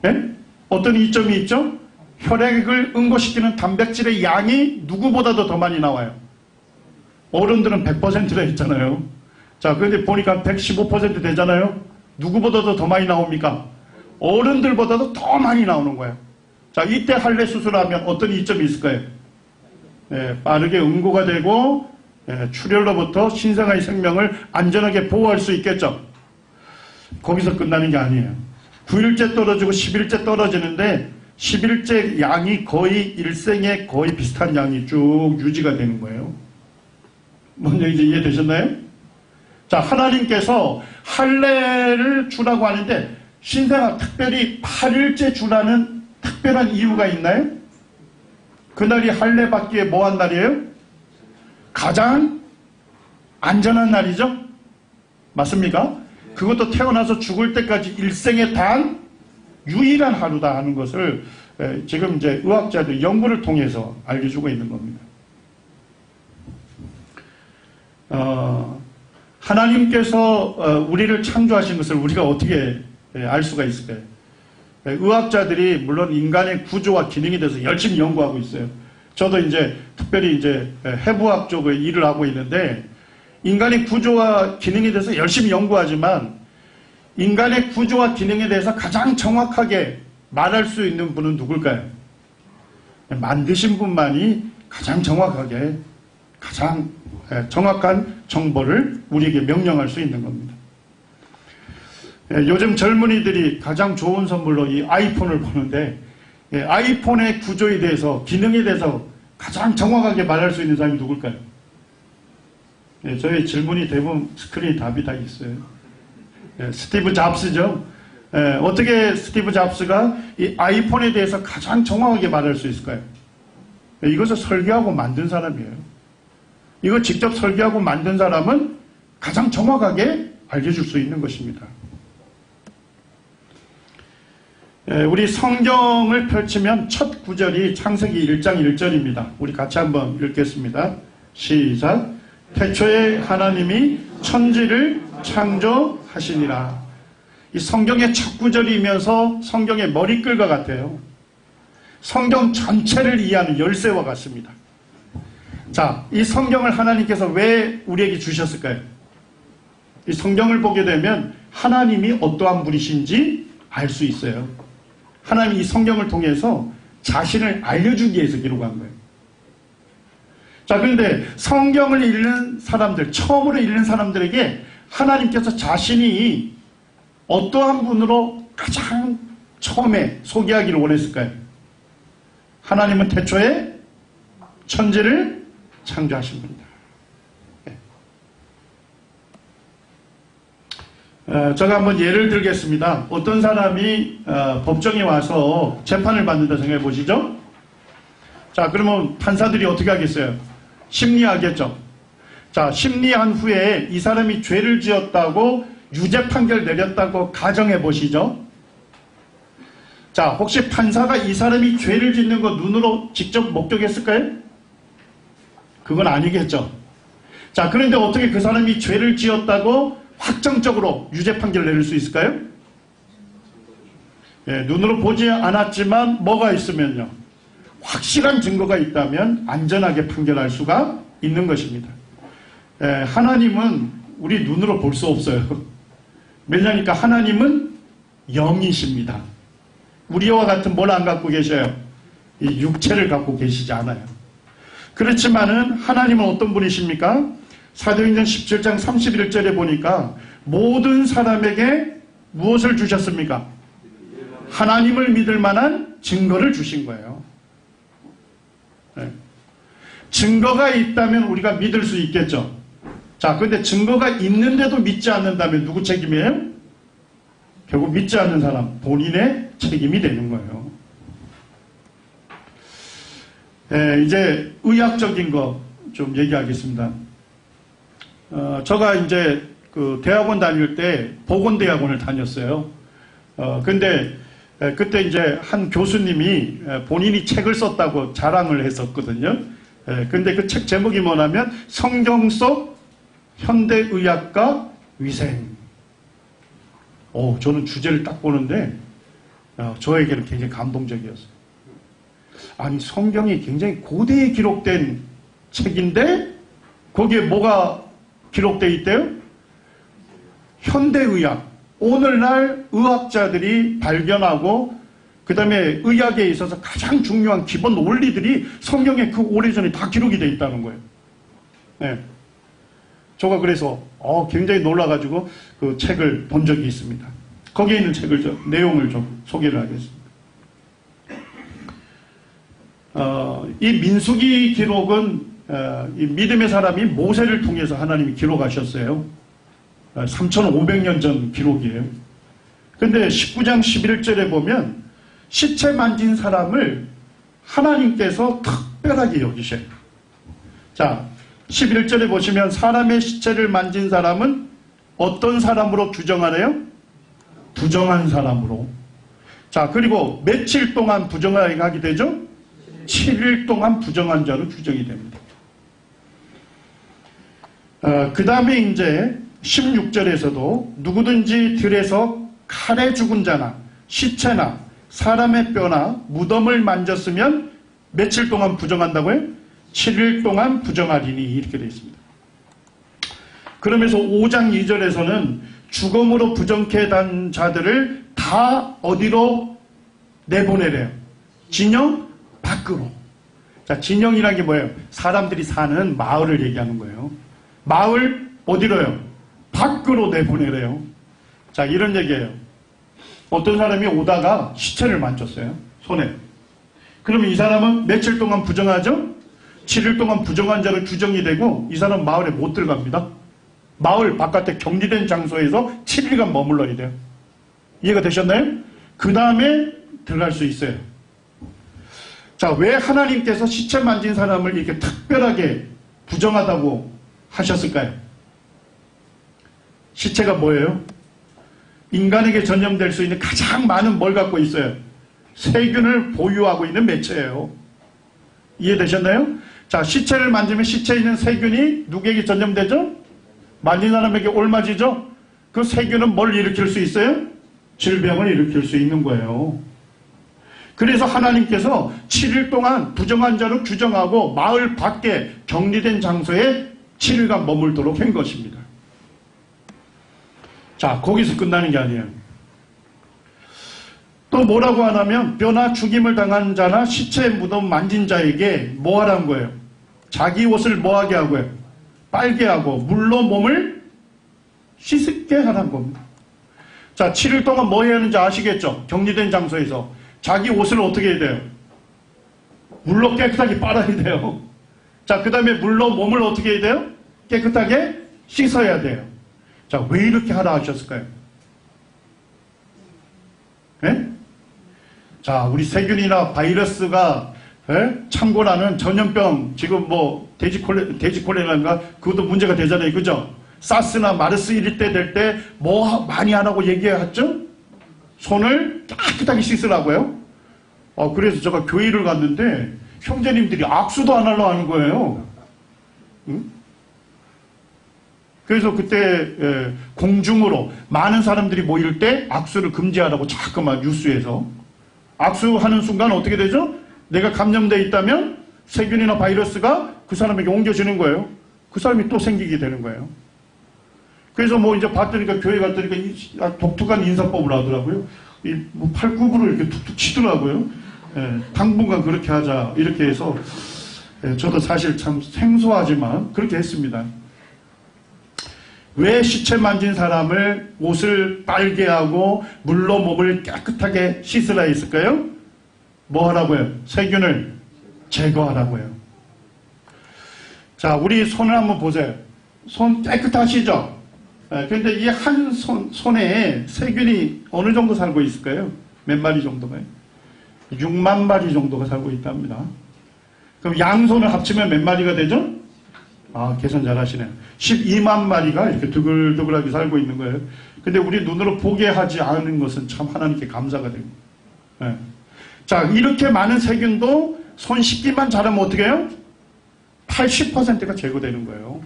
네? 어떤 이점이 있죠? 혈액을 응고시키는 단백질의 양이 누구보다도 더 많이 나와요. 어른들은 100%라 했잖아요. 자, 그런데 보니까 115% 되잖아요. 누구보다도 더 많이 나옵니까? 어른들보다도 더 많이 나오는 거예요. 자, 이때 할례 수술하면 어떤 이점이 있을까요? 빠르게 응고가 되고 출혈로부터 신생아의 생명을 안전하게 보호할 수 있겠죠. 거기서 끝나는 게 아니에요. 9일째 떨어지고 10일째 떨어지는데 10일째 양이 거의 일생에 거의 비슷한 양이 쭉 유지가 되는 거예요. 뭔 얘기인지 이해되셨나요? 자, 하나님께서 할례를 주라고 하는데 신생아 특별히 8일째 주라는 특별한 이유가 있나요? 그날이 할례 받기에 뭐한 날이에요? 가장 안전한 날이죠? 맞습니까? 그것도 태어나서 죽을 때까지 일생에 단 유일한 하루다 하는 것을 지금 이제 의학자들 연구를 통해서 알려주고 있는 겁니다. 하나님께서 우리를 창조하신 것을 우리가 어떻게 알 수가 있을까요? 의학자들이 물론 인간의 구조와 기능에 대해서 열심히 연구하고 있어요. 저도 이제 특별히 이제 해부학 쪽의 일을 하고 있는데 인간의 구조와 기능에 대해서 열심히 연구하지만 인간의 구조와 기능에 대해서 가장 정확하게 말할 수 있는 분은 누굴까요? 만드신 분만이 가장 정확하게 가장 정확한 정보를 우리에게 명령할 수 있는 겁니다. 요즘 젊은이들이 가장 좋은 선물로 이 아이폰을 보는데 아이폰의 구조에 대해서 기능에 대해서 가장 정확하게 말할 수 있는 사람이 누굴까요? 저희 질문이 대부분 스크린에 답이 다 있어요. 스티브 잡스죠. 어떻게 스티브 잡스가 이 아이폰에 대해서 가장 정확하게 말할 수 있을까요? 이것을 설계하고 만든 사람이에요. 이거 직접 설계하고 만든 사람은 가장 정확하게 알려줄 수 있는 것입니다. 우리 성경을 펼치면 첫 구절이 창세기 1장 1절입니다. 우리 같이 한번 읽겠습니다. 시작. 태초에 하나님이 천지를 창조하시니라. 이 성경의 첫 구절이면서 성경의 머리글과 같아요. 성경 전체를 이해하는 열쇠와 같습니다. 자, 이 성경을 하나님께서 왜 우리에게 주셨을까요? 이 성경을 보게 되면 하나님이 어떠한 분이신지 알 수 있어요. 하나님이 이 성경을 통해서 자신을 알려주기 위해서 기록한 거예요. 자, 그런데 성경을 읽는 사람들, 처음으로 읽는 사람들에게 하나님께서 자신이 어떠한 분으로 가장 처음에 소개하기를 원했을까요? 하나님은 태초에 천지를 창조하신 분이다. 제가 한번 예를 들겠습니다. 어떤 사람이 법정에 와서 재판을 받는다 생각해 보시죠. 자, 그러면 판사들이 어떻게 하겠어요? 심리하겠죠. 자, 심리한 후에 이 사람이 죄를 지었다고 유죄 판결 내렸다고 가정해 보시죠. 자, 혹시 판사가 이 사람이 죄를 짓는 거 눈으로 직접 목격했을까요? 그건 아니겠죠. 자, 그런데 어떻게 그 사람이 죄를 지었다고 확정적으로 유죄 판결을 내릴 수 있을까요? 예, 눈으로 보지 않았지만 뭐가 있으면요, 확실한 증거가 있다면 안전하게 판결할 수가 있는 것입니다. 예, 하나님은 우리 눈으로 볼 수 없어요. 왜냐니까 하나님은 영이십니다. 우리와 같은 뭘 안 갖고 계셔요? 이 육체를 갖고 계시지 않아요. 그렇지만은 하나님은 어떤 분이십니까? 사도행전 17장 31절에 보니까 모든 사람에게 무엇을 주셨습니까? 하나님을 믿을 만한 증거를 주신 거예요. 네. 증거가 있다면 우리가 믿을 수 있겠죠. 자, 그런데 증거가 있는데도 믿지 않는다면 누구 책임이에요? 결국 믿지 않는 사람 본인의 책임이 되는 거예요. 네, 이제 의학적인 거 좀 얘기하겠습니다. 제가 이제 그 대학원 다닐 때 보건대학원을 다녔어요. 근데 그때 이제 한 교수님이 본인이 책을 썼다고 자랑을 했었거든요. 근데 그 책 제목이 뭐냐면 성경 속 현대의학과 위생. 저는 주제를 딱 보는데 저에게는 굉장히 감동적이었어요. 아니, 성경이 굉장히 고대에 기록된 책인데 거기에 뭐가 기록되어 있대요? 현대의학. 오늘날 의학자들이 발견하고 그 다음에 의학에 있어서 가장 중요한 기본 원리들이 성경에 그 오래전에 다 기록이 되어 있다는 거예요. 네. 제가 그래서 굉장히 놀라가지고 그 책을 본 적이 있습니다. 거기에 있는 책을 내용을 좀 소개를 하겠습니다. 이 민수기 기록은 이 믿음의 사람이 모세를 통해서 하나님이 기록하셨어요. 3,500년 전 기록이에요. 근데 19장 11절에 보면 시체 만진 사람을 하나님께서 특별하게 여기셔요. 자, 11절에 보시면 사람의 시체를 만진 사람은 어떤 사람으로 규정하래요? 부정한 사람으로. 자, 그리고 며칠 동안 부정하게 되죠? 7일 동안 부정한 자로 규정이 됩니다. 그 다음에 이제 16절에서도 누구든지 들에서 칼에 죽은 자나 시체나 사람의 뼈나 무덤을 만졌으면 며칠 동안 부정한다고요? 7일 동안 부정하리니 이렇게 되어 있습니다. 그러면서 5장 2절에서는 죽음으로 부정케 단 자들을 다 어디로 내보내래요? 진영 밖으로. 자, 진영이라는 게 뭐예요? 사람들이 사는 마을을 얘기하는 거예요. 마을 어디로요? 밖으로 내보내래요. 자, 이런 얘기예요. 어떤 사람이 오다가 시체를 만졌어요. 손에. 그러면 이 사람은 며칠 동안 부정하죠? 7일 동안 부정한 자로 규정이 되고 이 사람 마을에 못 들어갑니다. 마을 바깥에 격리된 장소에서 7일간 머물러야 돼요. 이해가 되셨나요? 그 다음에 들어갈 수 있어요. 자, 왜 하나님께서 시체 만진 사람을 이렇게 특별하게 부정하다고 하셨을까요? 시체가 뭐예요? 인간에게 전염될 수 있는 가장 많은 뭘 갖고 있어요? 세균을 보유하고 있는 매체예요. 이해되셨나요? 자, 시체를 만지면 시체에 있는 세균이 누구에게 전염되죠? 만진 사람에게 옮아지죠? 그 세균은 뭘 일으킬 수 있어요? 질병을 일으킬 수 있는 거예요. 그래서 하나님께서 7일 동안 부정한 자로 규정하고 마을 밖에 격리된 장소에 7일간 머물도록 한 것입니다. 자, 거기서 끝나는 게 아니에요. 또 뭐라고 하냐면 뼈나 죽임을 당한 자나 시체의 무덤 만진 자에게 뭐 하라는 거예요? 자기 옷을 뭐하게 하고요? 빨게 하고 물로 몸을 씻게 하라는 겁니다. 자, 7일 동안 뭐 해야 하는지 아시겠죠? 격리된 장소에서 자기 옷을 어떻게 해야 돼요? 물로 깨끗하게 빨아야 돼요. 자, 그 다음에 물로 몸을 어떻게 해야 돼요? 깨끗하게 씻어야 돼요. 자, 왜 이렇게 하라 하셨을까요? 네? 자, 우리 세균이나 바이러스가 창궐하는 전염병, 지금 뭐 돼지콜레라인가 그것도 문제가 되잖아요, 그죠? 사스나 마르스 이럴 때 될 때 뭐 많이 안 하고 얘기했죠? 손을 깨끗하게 씻으라고요. 그래서 제가 교회를 갔는데 형제님들이 악수도 안 하려고 하는 거예요. 응? 그래서 그때 공중으로 많은 사람들이 모일 때 악수를 금지하라고 자꾸만 뉴스에서 악수하는 순간 어떻게 되죠? 내가 감염되어 있다면 세균이나 바이러스가 그 사람에게 옮겨지는 거예요. 그 사람이 또 생기게 되는 거예요. 그래서 뭐 이제 봤더니까 교회 갔더니까 독특한 인사법을 하더라고요. 뭐 팔굽으로 이렇게 툭툭 치더라고요. 당분간 그렇게 하자 이렇게 해서 저도 사실 참 생소하지만 그렇게 했습니다. 왜 시체 만진 사람을 옷을 빨게 하고 물로 몸을 깨끗하게 씻으라 했을까요? 뭐 하라고요? 세균을 제거하라고요. 자, 우리 손을 한번 보세요. 손 깨끗하시죠? 그런데 이 한 손에 세균이 어느 정도 살고 있을까요? 몇 마리 정도가요? 6만 마리 정도가 살고 있답니다. 그럼 양손을 합치면 몇 마리가 되죠? 계산 잘 하시네요. 12만 마리가 이렇게 두글두글하게 살고 있는 거예요. 근데 우리 눈으로 보게 하지 않은 것은 참 하나님께 감사가 됩니다. 네. 자, 이렇게 많은 세균도 손 씻기만 잘하면 어떻게 해요? 80%가 제거되는 거예요.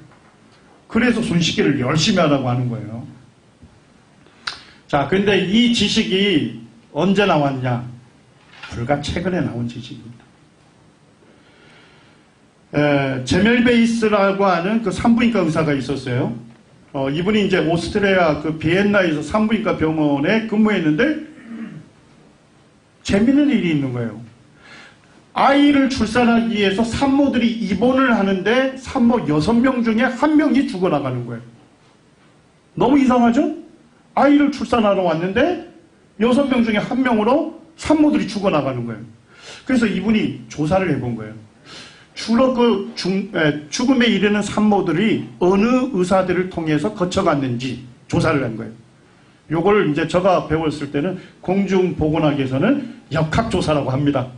그래서 손 씻기를 열심히 하라고 하는 거예요. 자, 근데 이 지식이 언제 나왔냐? 불과 최근에 나온 지식입니다. 제멜베이스라고 하는 그 산부인과 의사가 있었어요. 이분이 이제 오스트리아 그 비엔나에서 산부인과 병원에 근무했는데 재밌는 일이 있는 거예요. 아이를 출산하기 위해서 산모들이 입원을 하는데 산모 6명 중에 1명이 죽어나가는 거예요. 너무 이상하죠? 아이를 출산하러 왔는데 6명 중에 1명으로 산모들이 죽어나가는 거예요. 그래서 이분이 조사를 해본 거예요. 주로 그 죽음에 이르는 산모들이 어느 의사들을 통해서 거쳐갔는지 조사를 한 거예요. 요걸 이제 제가 배웠을 때는 공중보건학에서는 역학조사라고 합니다.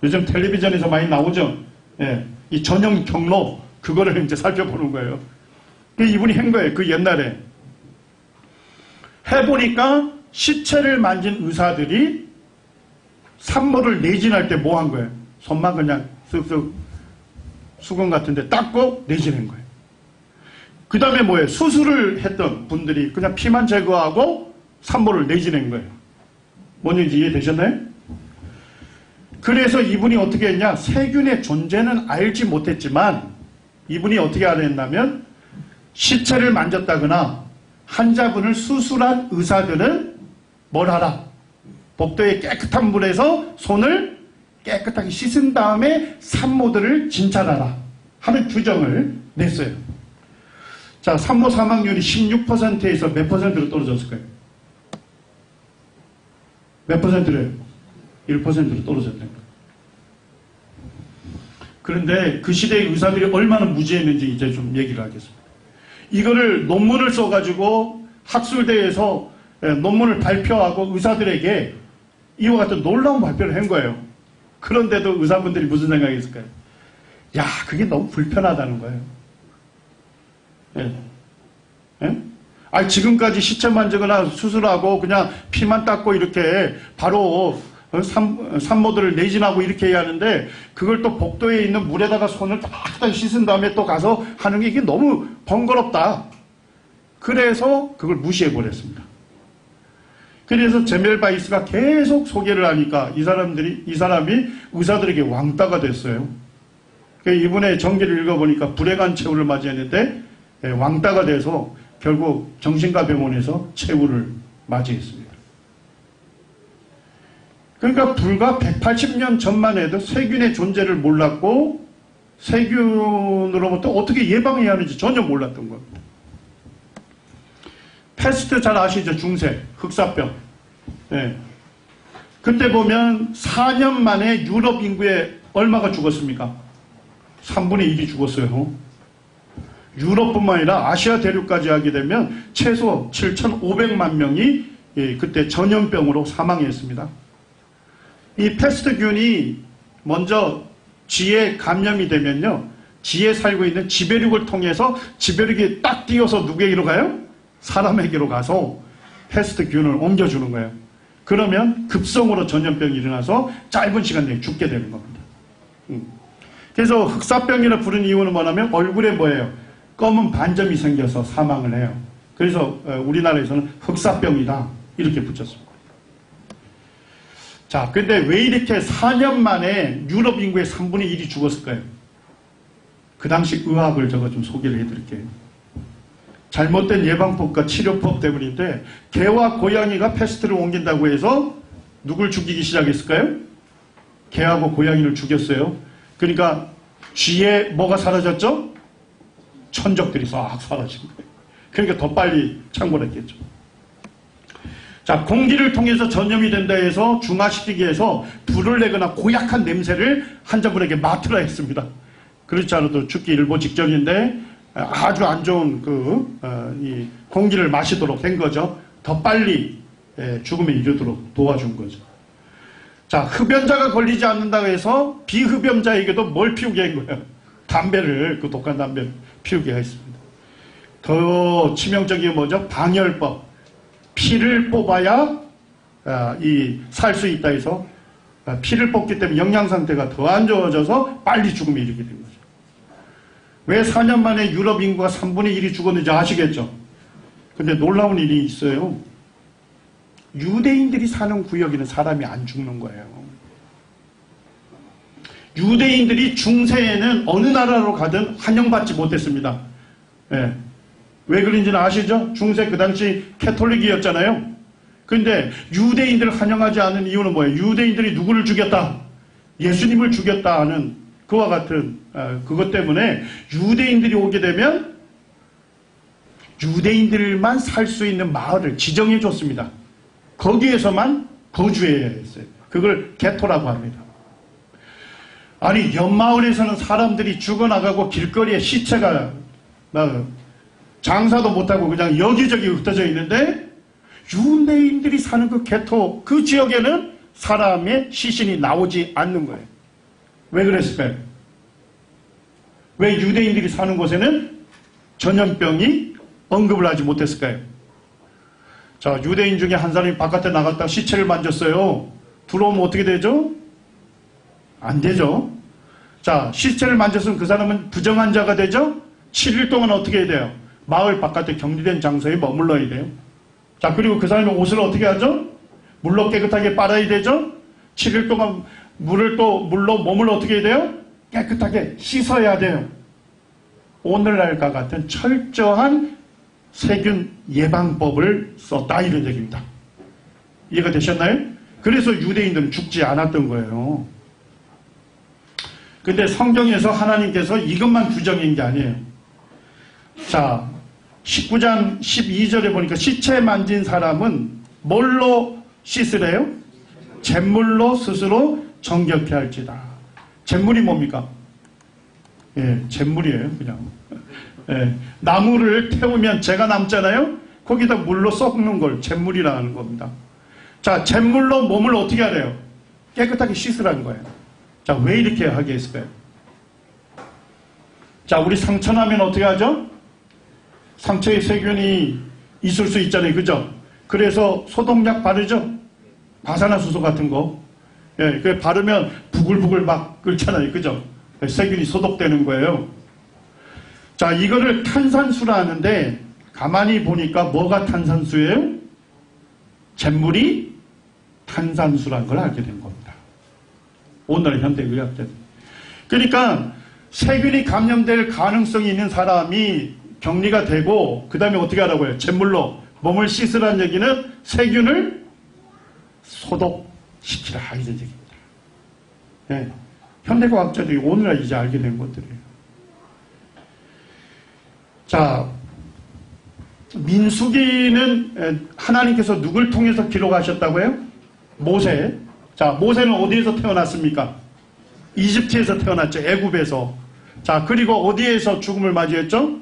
요즘 텔레비전에서 많이 나오죠? 예, 이 전형 경로, 그거를 이제 살펴보는 거예요. 이분이 한 거예요. 그 옛날에. 해보니까 시체를 만진 의사들이 산모를 내진할 때 뭐 한 거예요? 손만 그냥 쓱쓱 수건 같은데 닦고 내지는 거예요. 그 다음에 뭐예요? 수술을 했던 분들이 그냥 피만 제거하고 산모를 내지는 거예요. 뭔지 이해되셨나요? 그래서 이분이 어떻게 했냐? 세균의 존재는 알지 못했지만 이분이 어떻게 알았냐면 시체를 만졌다거나 환자분을 수술한 의사들은 뭘 하라? 복도에 깨끗한 물에서 손을 깨끗하게 씻은 다음에 산모들을 진찰하라 하는 규정을 냈어요. 자, 산모 사망률이 16%에서 몇 %로 떨어졌을까요? 몇 %래요? 1%로 떨어졌다니까. 그런데 그 시대의 의사들이 얼마나 무지했는지 이제 좀 얘기를 하겠습니다. 이거를 논문을 써가지고 학술대에서 논문을 발표하고 의사들에게 이와 같은 놀라운 발표를 한 거예요. 그런데도 의사분들이 무슨 생각했을까요? 야, 그게 너무 불편하다는 거예요. 예. 예? 아니, 지금까지 시체 만지거나 수술하고 그냥 피만 닦고 이렇게 바로 산모들을 내진하고 이렇게 해야 하는데 그걸 또 복도에 있는 물에다가 손을 깨끗하게 씻은 다음에 또 가서 하는 게 이게 너무 번거롭다. 그래서 그걸 무시해 버렸습니다. 그래서 제멜바이스가 계속 소개를 하니까 이 사람이 의사들에게 왕따가 됐어요. 이번에 정기를 읽어보니까 불행한 최후를 맞이했는데 왕따가 돼서 결국 정신과 병원에서 최후를 맞이했습니다. 그러니까 불과 180년 전만 해도 세균의 존재를 몰랐고 세균으로부터 어떻게 예방해야 하는지 전혀 몰랐던 겁니다. 패스트 잘 아시죠? 중세, 흑사병. 네. 그때 보면 4년 만에 유럽 인구의 얼마가 죽었습니까? 3분의 1이 죽었어요. 유럽뿐만 아니라 아시아 대륙까지 하게 되면 최소 7,500만 명이 그때 전염병으로 사망했습니다. 이 패스트균이 먼저 쥐에 감염이 되면요, 쥐에 살고 있는 지배륙을 통해서 지배륙이 딱 뛰어서 누구에게로 가요? 사람에게로 가서 패스트균을 옮겨주는 거예요. 그러면 급성으로 전염병이 일어나서 짧은 시간 내에 죽게 되는 겁니다. 그래서 흑사병이라 부른 이유는 뭐냐면 얼굴에 뭐예요? 검은 반점이 생겨서 사망을 해요. 그래서 우리나라에서는 흑사병이다 이렇게 붙였습니다. 자, 근데 왜 이렇게 4년 만에 유럽 인구의 3분의 1이 죽었을까요? 그 당시 의학을 제가 좀 소개를 해드릴게요. 잘못된 예방법과 치료법 때문인데 개와 고양이가 패스트를 옮긴다고 해서 누굴 죽이기 시작했을까요? 개하고 고양이를 죽였어요. 그러니까 쥐에 뭐가 사라졌죠? 천적들이 싹 사라진 거예요. 그러니까 더 빨리 창궐했겠죠. 자, 공기를 통해서 전염이 된다 해서 중화시키기 위해서 불을 내거나 고약한 냄새를 환자분에게 맡으라 했습니다. 그렇지 않아도 죽기 일보 직전인데 아주 안 좋은 이 공기를 마시도록 한 거죠. 더 빨리 죽음에 이르도록 도와준 거죠. 자, 흡연자가 걸리지 않는다고 해서 비흡연자에게도 뭘 피우게 한 거예요? 담배를, 그 독한 담배를 피우게 했습니다. 더 치명적인 게 뭐죠? 방열법. 피를 뽑아야 살 수 있다 해서 피를 뽑기 때문에 영양 상태가 더 안 좋아져서 빨리 죽음에 이르게 된 거죠. 왜 4년 만에 유럽 인구가 3분의 1이 죽었는지 아시겠죠? 근데 놀라운 일이 있어요. 유대인들이 사는 구역에는 사람이 안 죽는 거예요. 유대인들이 중세에는 어느 나라로 가든 환영받지 못했습니다. 예. 왜 그런지는 아시죠? 중세 그 당시 캐톨릭이었잖아요. 근데 유대인들을 환영하지 않는 이유는 뭐예요? 유대인들이 누구를 죽였다? 예수님을 죽였다 하는 그와 같은 그것 때문에 유대인들이 오게 되면 유대인들만 살 수 있는 마을을 지정해 줬습니다. 거기에서만 거주해야 했어요. 그걸 게토라고 합니다. 아니, 옆마을에서는 사람들이 죽어나가고 길거리에 시체가 장사도 못하고 그냥 여기저기 흩어져 있는데 유대인들이 사는 그 게토, 그 지역에는 사람의 시신이 나오지 않는 거예요. 왜 그랬을까요? 왜 유대인들이 사는 곳에는 전염병이 언급을 하지 못했을까요? 자, 유대인 중에 한 사람이 바깥에 나갔다 시체를 만졌어요. 들어오면 어떻게 되죠? 안 되죠. 자, 시체를 만졌으면 그 사람은 부정한 자가 되죠? 7일 동안 어떻게 해야 돼요? 마을 바깥에 격리된 장소에 머물러야 돼요. 자, 그리고 그 사람의 옷을 어떻게 하죠? 물로 깨끗하게 빨아야 되죠? 7일 동안 물로 몸을 어떻게 해야 돼요? 깨끗하게 씻어야 돼요. 오늘날과 같은 철저한 세균 예방법을 썼다 이런 얘기입니다. 이해가 되셨나요? 그래서 유대인들은 죽지 않았던 거예요. 근데 성경에서 하나님께서 이것만 규정한 게 아니에요. 자, 19장 12절에 보니까 시체 만진 사람은 뭘로 씻으래요? 잿물로 스스로 정결케 할지다. 잿물이 뭡니까? 예, 잿물이에요, 그냥. 예, 나무를 태우면 재가 남잖아요? 거기다 물로 썩는 걸 잿물이라 하는 겁니다. 자, 잿물로 몸을 어떻게 하래요? 깨끗하게 씻으라는 거예요. 자, 왜 이렇게 하게 했을까요? 자, 우리 상처나면 어떻게 하죠? 상처에 세균이 있을 수 있잖아요. 그죠? 그래서 소독약 바르죠? 과산화수소 같은 거. 예, 그 바르면 부글부글 막 끓잖아요. 그죠? 세균이 소독되는 거예요. 자, 이거를 탄산수라 하는데 가만히 보니까 뭐가 탄산수예요? 잿물이 탄산수라는 걸 알게 된 겁니다. 오늘의 현대의학자들. 그러니까 세균이 감염될 가능성이 있는 사람이 격리가 되고 그 다음에 어떻게 하라고요? 잿물로 몸을 씻으라는 얘기는 세균을 소독시키라 이런 얘기입니다. 네. 현대과학자들이 오늘날 이제 알게 된 것들이에요. 자, 민수기는 하나님께서 누굴 통해서 기록하셨다고요? 모세. 자, 모세는 어디에서 태어났습니까? 이집트에서 태어났죠. 애굽에서. 자, 그리고 어디에서 죽음을 맞이했죠?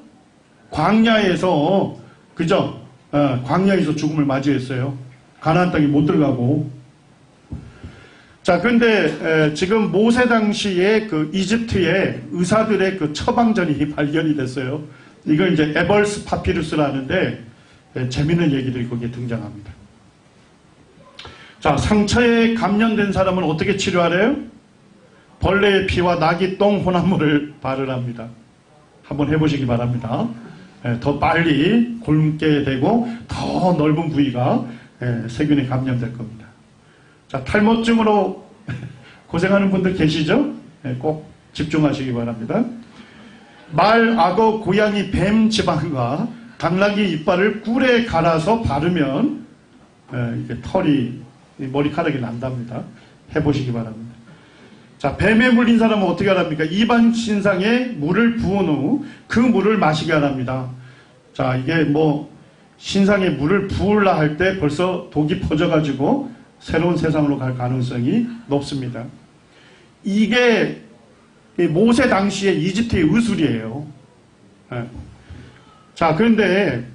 광야에서, 그죠? 광야에서 죽음을 맞이했어요. 가나안 땅에 못 들어가고. 자, 근데 지금 모세 당시에 그 이집트의 의사들의 그 처방전이 발견이 됐어요. 이걸 이제 에벌스 파피루스라는데 재밌는 얘기들이 거기에 등장합니다. 자, 상처에 감염된 사람은 어떻게 치료하래요? 벌레의 피와 나귀 똥 혼합물을 바르랍니다. 한번 해보시기 바랍니다. 더 빨리 곪게 되고 더 넓은 부위가 세균에 감염될 겁니다. 자, 탈모증으로 고생하는 분들 계시죠? 꼭 집중하시기 바랍니다. 말, 악어, 고양이, 뱀 지방과 당나귀 이빨을 꿀에 갈아서 바르면 이게 털이 머리카락이 난답니다. 해보시기 바랍니다. 자, 뱀에 물린 사람은 어떻게 하랍니까? 입안 신상에 물을 부은 후 그 물을 마시게 하랍니다. 자, 이게 뭐 신상에 물을 부으려 할 때 벌써 독이 퍼져가지고 새로운 세상으로 갈 가능성이 높습니다. 이게 모세 당시에 이집트의 의술이에요. 자, 그런데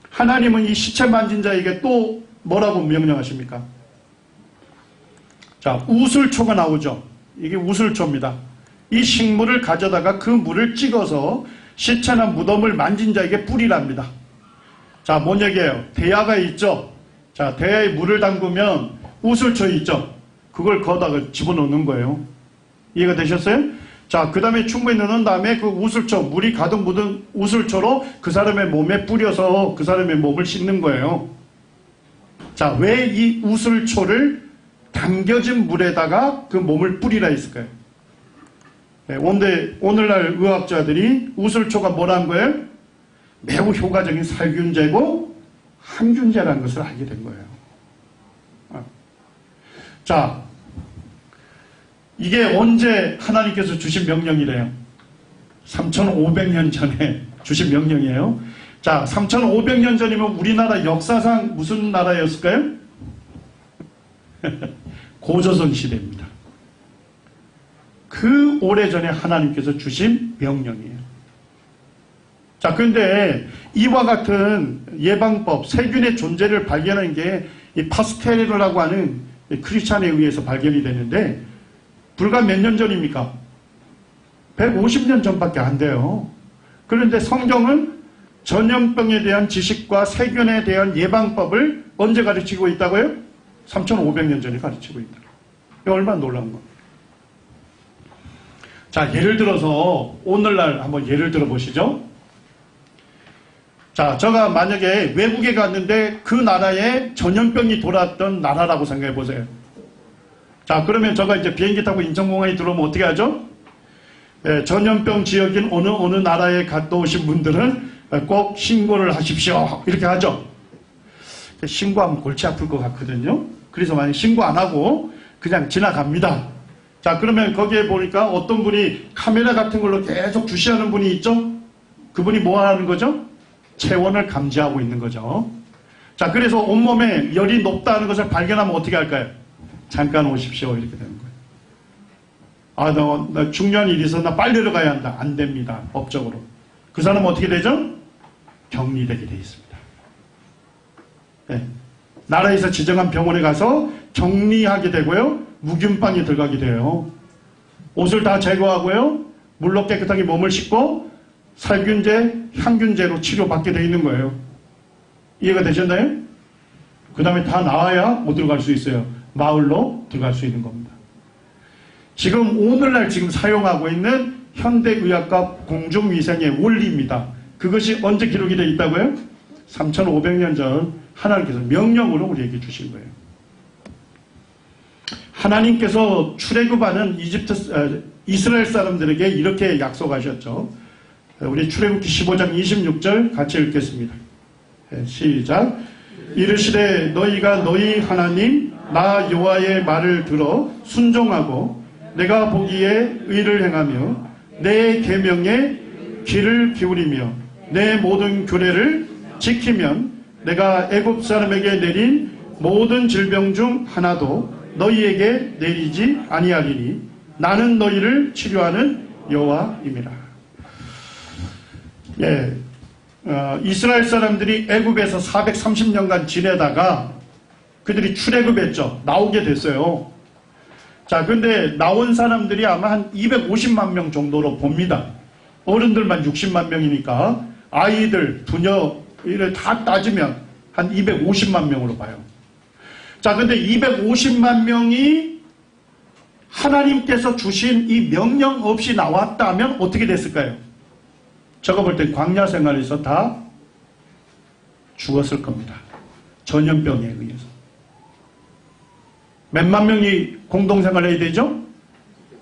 하나님은 이 시체 만진 자에게 또 뭐라고 명령하십니까? 자, 우슬초가 나오죠. 이게 우슬초입니다. 이 식물을 가져다가 그 물을 찍어서 시체나 무덤을 만진 자에게 뿌리랍니다. 자, 뭔 얘기예요? 대야가 있죠. 자, 대야에 물을 담그면 우슬초 있죠. 그걸 거다가 집어넣는 거예요. 이해가 되셨어요? 자, 그 다음에 충분히 넣은 다음에 그 우슬초, 물이 가득 묻은 우슬초로 그 사람의 몸에 뿌려서 그 사람의 몸을 씻는 거예요. 자, 왜 이 우슬초를 담겨진 물에다가 그 몸을 뿌리라 했을까요? 오늘날 의학자들이 우슬초가 뭐라는 거예요? 매우 효과적인 살균제고 항균제라는 것을 알게 된 거예요. 자, 이게 언제 하나님께서 주신 명령이래요? 3,500년 전에 주신 명령이에요. 자, 3,500년 전이면 우리나라 역사상 무슨 나라였을까요? 고조선 시대입니다. 그 오래전에 하나님께서 주신 명령이에요. 자, 그런데 이와 같은 예방법, 세균의 존재를 발견한 게 이 파스텔이라고 하는 크리스찬에 의해서 발견이 되는데 불과 몇 년 전입니까? 150년 전밖에 안 돼요. 그런데 성경은 전염병에 대한 지식과 세균에 대한 예방법을 언제 가르치고 있다고요? 3,500년 전에 가르치고 있다. 이거 얼마나 놀라운 겁니다. 자, 예를 들어서 오늘날 한번 예를 들어 보시죠. 자, 제가 만약에 외국에 갔는데 그 나라에 전염병이 돌았던 나라라고 생각해 보세요. 자, 그러면 제가 이제 비행기 타고 인천공항에 들어오면 어떻게 하죠? 전염병 지역인 어느 나라에 갔다 오신 분들은 꼭 신고를 하십시오. 이렇게 하죠. 신고하면 골치 아플 것 같거든요. 그래서 만약 신고 안 하고 그냥 지나갑니다. 자, 그러면 거기에 보니까 어떤 분이 카메라 같은 걸로 계속 주시하는 분이 있죠? 그분이 뭐 하는 거죠? 체온을 감지하고 있는 거죠. 자, 그래서 온몸에 열이 높다는 것을 발견하면 어떻게 할까요? 잠깐 오십시오. 이렇게 되는 거예요. 나 중요한 일이 있어. 나 빨리 들어가야 한다. 안 됩니다. 법적으로. 그 사람은 어떻게 되죠? 격리되게 되어 있습니다. 네. 나라에서 지정한 병원에 가서 격리하게 되고요. 무균방에 들어가게 돼요. 옷을 다 제거하고요. 물로 깨끗하게 몸을 씻고 살균제, 향균제로 치료받게 되어 있는 거예요. 이해가 되셨나요? 그 다음에 다 나와야 못 들어갈 수 있어요. 마을로 들어갈 수 있는 겁니다. 지금 오늘날 지금 사용하고 있는 현대의학과 공중위생의 원리입니다. 그것이 언제 기록이 되어 있다고요? 3,500년 전 하나님께서 명령으로 우리에게 주신 거예요. 하나님께서 출애굽하는 이스라엘 사람들에게 이렇게 약속하셨죠. 우리 출애굽기 15장 26절 같이 읽겠습니다. 시작. 이르시되 너희가 너희 하나님 나 여호와의 말을 들어 순종하고 내가 보기에 의를 행하며 내 계명에 귀를 기울이며 내 모든 규례를 지키면 내가 애굽 사람에게 내린 모든 질병 중 하나도 너희에게 내리지 아니하리니 나는 너희를 치료하는 여호와임이라. 예, 이스라엘 사람들이 애굽에서 430년간 지내다가 그들이 출애굽했죠. 나오게 됐어요. 자, 근데 나온 사람들이 아마 한 250만 명 정도로 봅니다. 어른들만 60만 명이니까 아이들, 부녀 이를 다 따지면 한 250만 명으로 봐요. 자, 근데 250만 명이 하나님께서 주신 이 명령 없이 나왔다면 어떻게 됐을까요? 제가 볼 때 광야 생활에서 다 죽었을 겁니다. 전염병에 의해서. 몇만 명이 공동생활해야 되죠?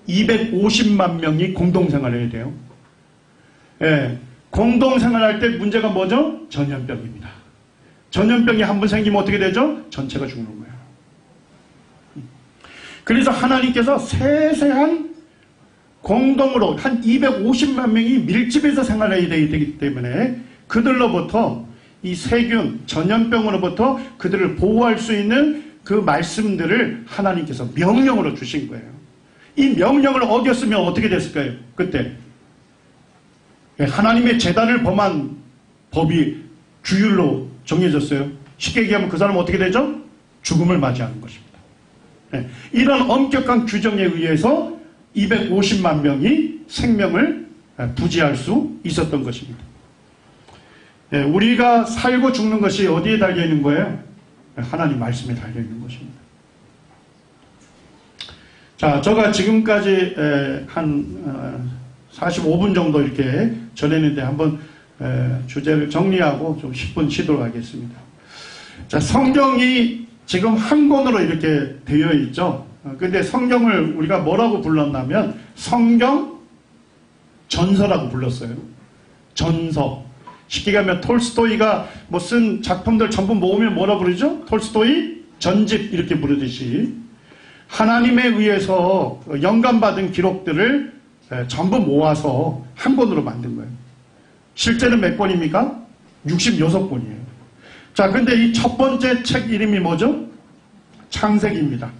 250만 명이 공동생활해야 돼요. 예, 공동생활할 때 문제가 뭐죠? 전염병입니다. 전염병이 한 번 생기면 어떻게 되죠? 전체가 죽는 거예요. 그래서 하나님께서 세세한 공동으로 한 250만 명이 밀집해서 생활해야 되기 때문에 그들로부터 이 세균, 전염병으로부터 그들을 보호할 수 있는 그 말씀들을 하나님께서 명령으로 주신 거예요. 이 명령을 어겼으면 어떻게 됐을까요? 그때 하나님의 제단을 범한 법이 규율로 정해졌어요. 쉽게 얘기하면 그 사람은 어떻게 되죠? 죽음을 맞이하는 것입니다. 이런 엄격한 규정에 의해서 250만 명이 생명을 부지할 수 있었던 것입니다. 우리가 살고 죽는 것이 어디에 달려있는 거예요? 하나님 말씀에 달려있는 것입니다. 자, 제가 지금까지 한 45분 정도 이렇게 전했는데 한번 주제를 정리하고 좀 10분 쉬도록 하겠습니다. 자, 성경이 지금 한 권으로 이렇게 되어 있죠. 근데 성경을 우리가 뭐라고 불렀냐면 성경 전서라고 불렀어요. 전서. 쉽게 가면 톨스토이가 뭐 쓴 작품들 전부 모으면 뭐라 부르죠? 톨스토이 전집 이렇게 부르듯이 하나님에 의해서 영감받은 기록들을 전부 모아서 한 권으로 만든 거예요. 실제는 몇 권입니까? 66권이에요. 자, 근데 이 첫 번째 책 이름이 뭐죠? 창세기입니다.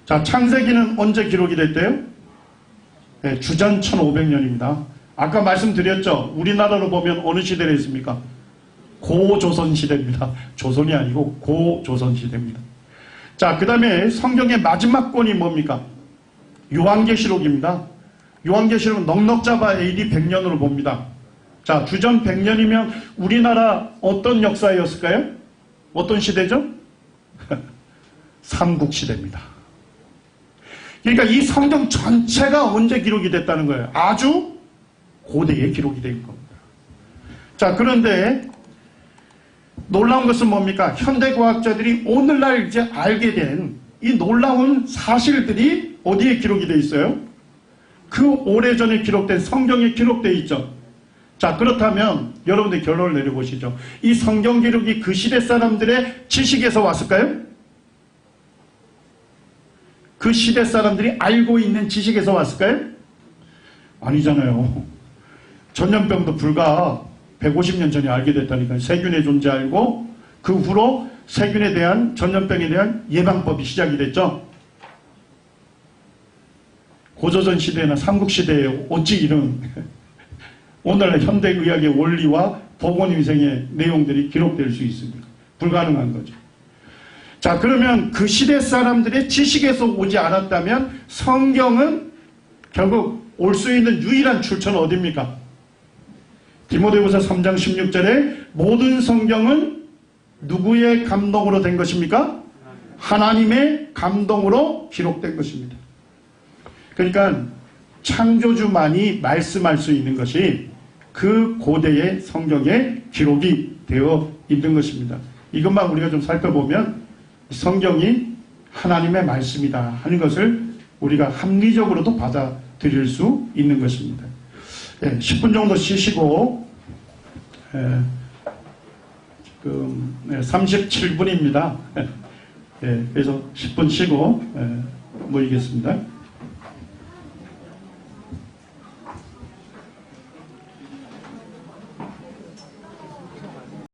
자, 창세기는 언제 기록이 됐대요? 네, 주전 1500년입니다. 아까 말씀드렸죠? 우리나라로 보면 어느 시대에 있습니까? 고조선 시대입니다. 조선이 아니고 고조선 시대입니다. 자, 그 다음에 성경의 마지막 권이 뭡니까? 요한계시록입니다. 요한계시록은 넉넉 잡아 AD 100년으로 봅니다. 자, 주전 100년이면 우리나라 어떤 역사였을까요? 어떤 시대죠? 삼국시대입니다. 그러니까 이 성경 전체가 언제 기록이 됐다는 거예요? 아주 고대에 기록이 된 겁니다. 자, 그런데 놀라운 것은 뭡니까? 현대과학자들이 오늘날 이제 알게 된 이 놀라운 사실들이 어디에 기록이 되어 있어요? 그 오래전에 기록된 성경에 기록되어 있죠. 자, 그렇다면 여러분들 결론을 내려보시죠. 이 성경 기록이 그 시대 사람들의 지식에서 왔을까요? 그 시대 사람들이 알고 있는 지식에서 왔을까요? 아니잖아요. 전염병도 불과 150년 전에 알게 됐다니까요. 세균의 존재 알고 그 후로 세균에 대한 전염병에 대한 예방법이 시작이 됐죠. 고조선 시대나 삼국시대에 어찌 이런 오늘날 현대의학의 원리와 보건위생의 내용들이 기록될 수 있습니까? 불가능한 거죠. 자, 그러면 그 시대 사람들의 지식에서 오지 않았다면 성경은 결국 올 수 있는 유일한 출처는 어디입니까? 디모데후서 3장 16절에 모든 성경은 누구의 감동으로 된 것입니까? 하나님의 감동으로 기록된 것입니다. 그러니까 창조주만이 말씀할 수 있는 것이 그 고대의 성경에 기록이 되어 있는 것입니다. 이것만 우리가 좀 살펴보면 성경이 하나님의 말씀이다 하는 것을 우리가 합리적으로도 받아들일 수 있는 것입니다. 10분 정도 쉬시고 지금 37분입니다. 그래서 10분 쉬고 모이겠습니다.